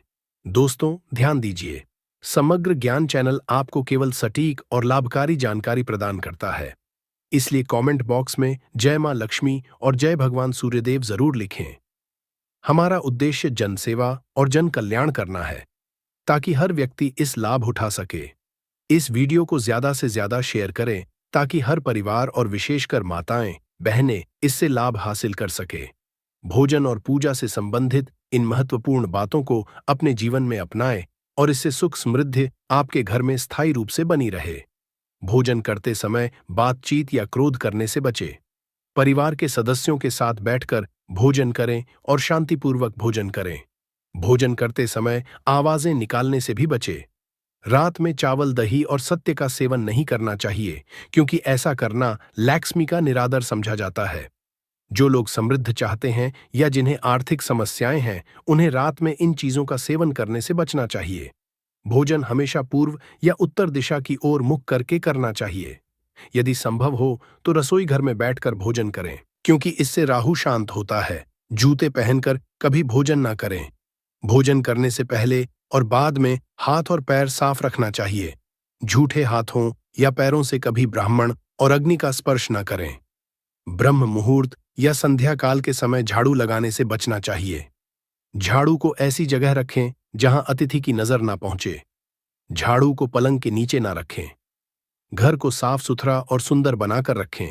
दोस्तों, ध्यान दीजिए, समग्र ज्ञान चैनल आपको केवल सटीक और लाभकारी जानकारी प्रदान करता है। इसलिए कमेंट बॉक्स में जय मां लक्ष्मी और जय भगवान सूर्यदेव जरूर लिखें। हमारा उद्देश्य जनसेवा और जन कल्याण करना है ताकि हर व्यक्ति इस लाभ उठा सके। इस वीडियो को ज्यादा से ज्यादा शेयर करें ताकि हर परिवार और विशेषकर माताएं, बहनें इससे लाभ हासिल कर सके। भोजन और पूजा से संबंधित इन महत्वपूर्ण बातों को अपने जीवन में अपनाएं और इससे सुख समृद्धि आपके घर में स्थायी रूप से बनी रहे। भोजन करते समय बातचीत या क्रोध करने से बचें। परिवार के सदस्यों के साथ बैठकर भोजन करें और शांतिपूर्वक भोजन करें। भोजन करते समय आवाजें निकालने से भी बचें। रात में चावल, दही और सत्य का सेवन नहीं करना चाहिए क्योंकि ऐसा करना लक्ष्मी का निरादर समझा जाता है। जो लोग समृद्ध चाहते हैं या जिन्हें आर्थिक समस्याएं हैं उन्हें रात में इन चीजों का सेवन करने से बचना चाहिए। भोजन हमेशा पूर्व या उत्तर दिशा की ओर मुख करके करना चाहिए। यदि संभव हो तो रसोई घर में बैठकर भोजन करें क्योंकि इससे राहु शांत होता है। जूते पहनकर कभी भोजन ना करें। भोजन करने से पहले और बाद में हाथ और पैर साफ रखना चाहिए। झूठे हाथों या पैरों से कभी ब्राह्मण और अग्नि का स्पर्श न करें। ब्रह्म मुहूर्त या संध्या काल के समय झाड़ू लगाने से बचना चाहिए। झाड़ू को ऐसी जगह रखें जहां अतिथि की नजर ना पहुंचे। झाड़ू को पलंग के नीचे ना रखें। घर को साफ सुथरा और सुंदर बनाकर रखें।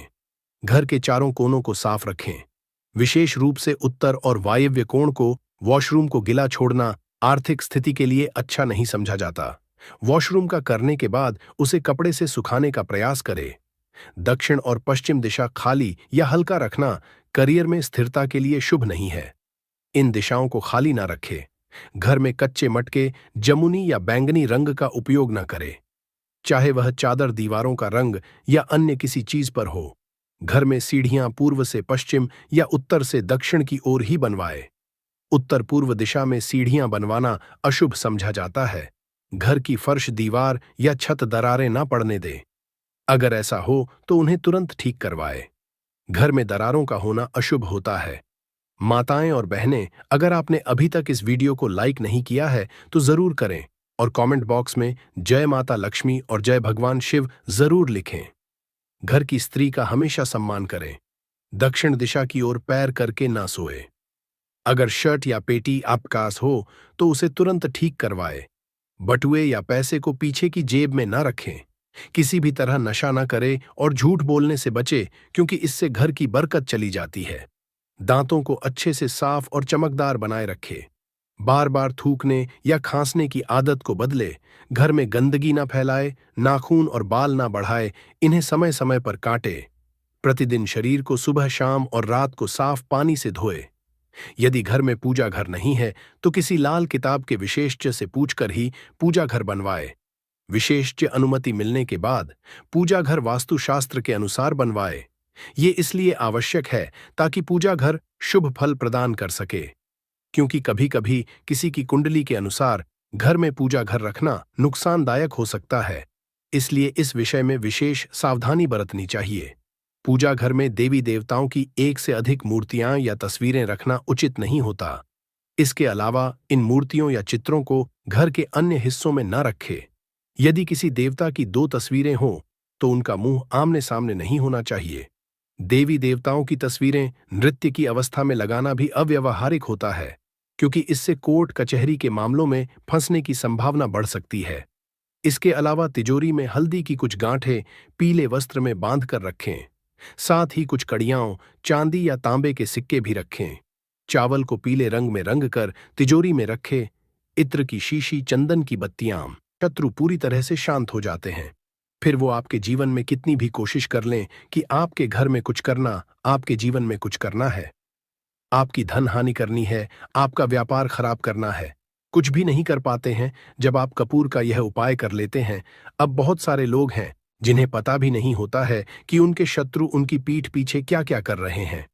घर के चारों कोनों को साफ रखें। विशेष रूप से उत्तर और वायव्य कोण को, वॉशरूम को गिला छोड़ना आर्थिक स्थिति के लिए अच्छा नहीं समझा जाता। वॉशरूम का करने के बाद उसे कपड़े से सुखाने का प्रयास करें। दक्षिण और पश्चिम दिशा खाली या हल्का रखना करियर में स्थिरता के लिए शुभ नहीं है। इन दिशाओं को खाली ना रखें। घर में कच्चे मटके, जमुनी या बैंगनी रंग का उपयोग न करें, चाहे वह चादर, दीवारों का रंग या अन्य किसी चीज पर हो। घर में सीढ़ियां पूर्व से पश्चिम या उत्तर से दक्षिण की ओर ही बनवाए। उत्तर पूर्व दिशा में सीढ़ियां बनवाना अशुभ समझा जाता है। घर की फर्श, दीवार या छत दरारें ना पड़ने दें। अगर ऐसा हो तो उन्हें तुरंत ठीक करवाए। घर में दरारों का होना अशुभ होता है। माताएं और बहनें, अगर आपने अभी तक इस वीडियो को लाइक नहीं किया है तो जरूर करें और कमेंट बॉक्स में जय माता लक्ष्मी और जय भगवान शिव जरूर लिखें। घर की स्त्री का हमेशा सम्मान करें। दक्षिण दिशा की ओर पैर करके ना सोए। अगर शर्ट या पेटी आपकास हो तो उसे तुरंत ठीक करवाए। बटुए या पैसे को पीछे की जेब में ना रखें। किसी भी तरह नशा ना करे और झूठ बोलने से बचे, क्योंकि इससे घर की बरकत चली जाती है। दांतों को अच्छे से साफ और चमकदार बनाए रखे। बार बार थूकने या खांसने की आदत को बदले। घर में गंदगी ना फैलाए, नाखून और बाल ना बढ़ाए, इन्हें समय समय पर काटे। प्रतिदिन शरीर को सुबह शाम और रात को साफ पानी से धोए। यदि घर में पूजा घर नहीं है तो किसी लाल किताब के विशेषज्ञ से पूछकर ही पूजा घर बनवाए। विशेषज्ञ अनुमति मिलने के बाद पूजा घर वास्तुशास्त्र के अनुसार बनवाए। ये इसलिए आवश्यक है ताकि पूजा घर शुभ फल प्रदान कर सके, क्योंकि कभी कभी किसी की कुंडली के अनुसार घर में पूजा घर रखना नुकसानदायक हो सकता है। इसलिए इस विषय में विशेष सावधानी बरतनी चाहिए। पूजा घर में देवी देवताओं की एक से अधिक मूर्तियां या तस्वीरें रखना उचित नहीं होता। इसके अलावा इन मूर्तियों या चित्रों को घर के अन्य हिस्सों में न रखे। यदि किसी देवता की 2 तस्वीरें हों तो उनका मुंह आमने सामने नहीं होना चाहिए। देवी देवताओं की तस्वीरें नृत्य की अवस्था में लगाना भी अव्यावहारिक होता है, क्योंकि इससे कोर्ट कचहरी के मामलों में फंसने की संभावना बढ़ सकती है। इसके अलावा तिजोरी में हल्दी की कुछ गांठें पीले वस्त्र में बांध कर रखें। साथ ही कुछ कड़ियां चांदी या तांबे के सिक्के भी रखें। चावल को पीले रंग में रंग कर तिजोरी में रखें। इत्र की शीशी, चंदन की बत्तियां, शत्रु पूरी तरह से शांत हो जाते हैं। फिर वो आपके जीवन में कितनी भी कोशिश कर लें कि आपके घर में कुछ करना, आपके जीवन में कुछ करना है, आपकी धन हानि करनी है, आपका व्यापार खराब करना है, कुछ भी नहीं कर पाते हैं जब आप कपूर का यह उपाय कर लेते हैं। अब बहुत सारे लोग हैं जिन्हें पता भी नहीं होता है कि उनके शत्रु उनकी पीठ पीछे क्या क्या कर रहे हैं।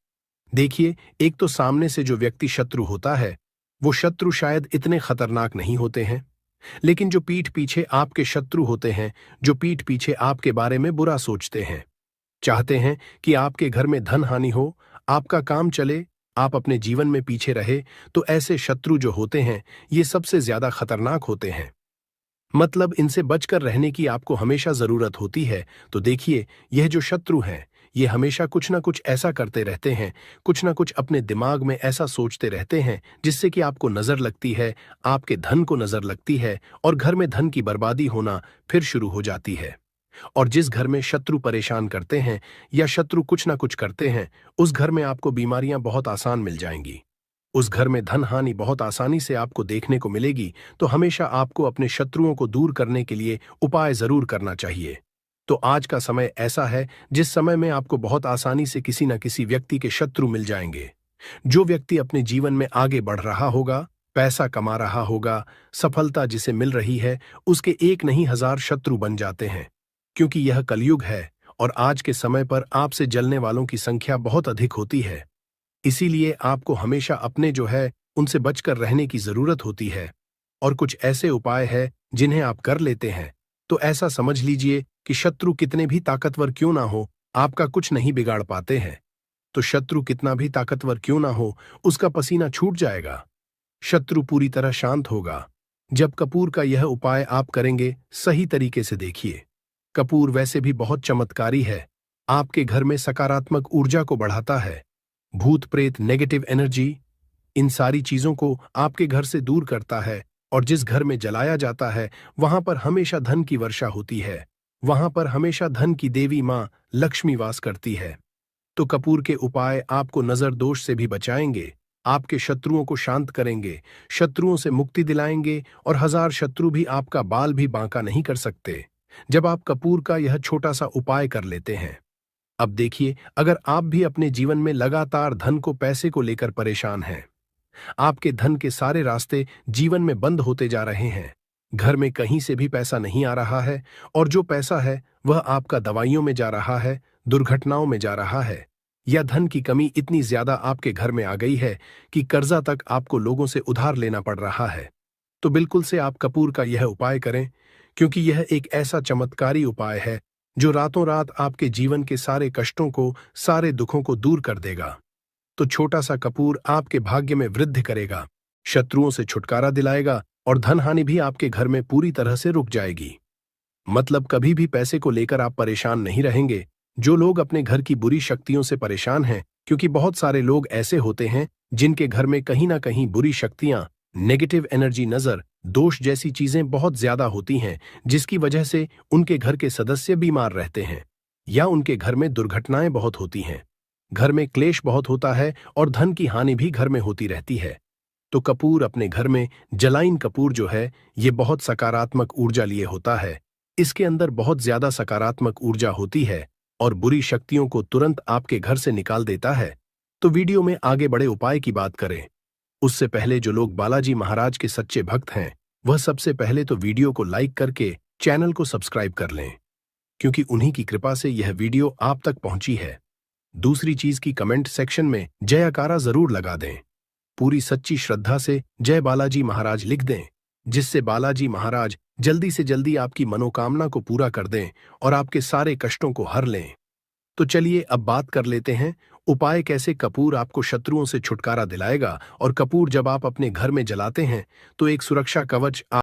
देखिए, एक तो सामने से जो व्यक्ति शत्रु होता है, वो शत्रु शायद इतने खतरनाक नहीं होते हैं, लेकिन जो पीठ पीछे आपके शत्रु होते हैं, जो पीठ पीछे आपके बारे में बुरा सोचते हैं, चाहते हैं कि आपके घर में धन हानि हो, आपका काम चले, आप अपने जीवन में पीछे रहे, तो ऐसे शत्रु जो होते हैं, ये सबसे ज्यादा खतरनाक होते हैं। मतलब इनसे बचकर रहने की आपको हमेशा जरूरत होती है। तो देखिए, यह जो शत्रु हैं, ये हमेशा कुछ ना कुछ ऐसा करते रहते हैं, कुछ ना कुछ अपने दिमाग में ऐसा सोचते रहते हैं जिससे कि आपको नजर लगती है, आपके धन को नजर लगती है और घर में धन की बर्बादी होना फिर शुरू हो जाती है। और जिस घर में शत्रु परेशान करते हैं या शत्रु कुछ ना कुछ करते हैं, उस घर में आपको बीमारियां बहुत आसान मिल जाएंगी। उस घर में धन हानि बहुत आसानी से आपको देखने को मिलेगी। तो हमेशा आपको अपने शत्रुओं को दूर करने के लिए उपाय जरूर करना चाहिए। तो आज का समय ऐसा है जिस समय में आपको बहुत आसानी से किसी न किसी व्यक्ति के शत्रु मिल जाएंगे। जो व्यक्ति अपने जीवन में आगे बढ़ रहा होगा, पैसा कमा रहा होगा, सफलता जिसे मिल रही है, उसके एक नहीं 1000 शत्रु बन जाते हैं, क्योंकि यह कलयुग है और आज के समय पर आपसे जलने वालों की संख्या बहुत अधिक होती है। इसीलिए आपको हमेशा अपने जो है उनसे बचकर रहने की जरूरत होती है। और कुछ ऐसे उपाय हैं जिन्हें आप कर लेते हैं तो ऐसा समझ लीजिए कि शत्रु कितने भी ताकतवर क्यों ना हो, आपका कुछ नहीं बिगाड़ पाते हैं। तो शत्रु कितना भी ताकतवर क्यों ना हो, उसका पसीना छूट जाएगा, शत्रु पूरी तरह शांत होगा जब कपूर का यह उपाय आप करेंगे। सही तरीके से देखिए, कपूर वैसे भी बहुत चमत्कारी है। आपके घर में सकारात्मक ऊर्जा को बढ़ाता है। भूत प्रेत, नेगेटिव एनर्जी, इन सारी चीजों को आपके घर से दूर करता है। और जिस घर में जलाया जाता है वहां पर हमेशा धन की वर्षा होती है, वहां पर हमेशा धन की देवी मां लक्ष्मी वास करती है। तो कपूर के उपाय आपको नजर दोष से भी बचाएंगे, आपके शत्रुओं को शांत करेंगे, शत्रुओं से मुक्ति दिलाएंगे और 1000 शत्रु भी आपका बाल भी बांका नहीं कर सकते जब आप कपूर का यह छोटा सा उपाय कर लेते हैं। अब देखिए, अगर आप भी अपने जीवन में लगातार धन को, पैसे को लेकर परेशान हैं, आपके धन के सारे रास्ते जीवन में बंद होते जा रहे हैं, घर में कहीं से भी पैसा नहीं आ रहा है और जो पैसा है वह आपका दवाइयों में जा रहा है, दुर्घटनाओं में जा रहा है, या धन की कमी इतनी ज्यादा आपके घर में आ गई है कि कर्जा तक आपको लोगों से उधार लेना पड़ रहा है, तो बिल्कुल से आप कपूर का यह उपाय करें, क्योंकि यह एक ऐसा चमत्कारी उपाय है जो रातों रात आपके जीवन के सारे कष्टों को, सारे दुखों को दूर कर देगा। तो छोटा सा कपूर आपके भाग्य में वृद्धि करेगा, शत्रुओं से छुटकारा दिलाएगा और धन हानि भी आपके घर में पूरी तरह से रुक जाएगी। मतलब कभी भी पैसे को लेकर आप परेशान नहीं रहेंगे। जो लोग अपने घर की बुरी शक्तियों से परेशान हैं, क्योंकि बहुत सारे लोग ऐसे होते हैं जिनके घर में कहीं ना कहीं बुरी शक्तियां, नेगेटिव एनर्जी, नजर दोष जैसी चीजें बहुत ज्यादा होती हैं, जिसकी वजह से उनके घर के सदस्य बीमार रहते हैं या उनके घर में दुर्घटनाएं बहुत होती हैं, घर में क्लेश बहुत होता है और धन की हानि भी घर में होती रहती है। तो कपूर अपने घर में, जलाइन कपूर जो है, ये बहुत सकारात्मक ऊर्जा लिए होता है। इसके अंदर बहुत ज्यादा सकारात्मक ऊर्जा होती है और बुरी शक्तियों को तुरंत आपके घर से निकाल देता है। तो वीडियो में आगे बड़े उपाय की बात करें उससे पहले जो लोग बालाजी महाराज के सच्चे भक्त हैं, वह सबसे पहले तो वीडियो को लाइक करके चैनल को सब्सक्राइब कर लें, क्योंकि उन्हीं की कृपा से यह वीडियो आप तक पहुंची है। दूसरी चीज की कमेंट सेक्शन में जयकारा जरूर लगा दें। पूरी सच्ची श्रद्धा से जय बालाजी महाराज लिख दें, जिससे बालाजी महाराज जल्दी से जल्दी आपकी मनोकामना को पूरा कर दें और आपके सारे कष्टों को हर लें। तो चलिए अब बात कर लेते हैं उपाय कैसे कपूर आपको शत्रुओं से छुटकारा दिलाएगा। और कपूर जब आप अपने घर में जलाते हैं तो एक सुरक्षा कवच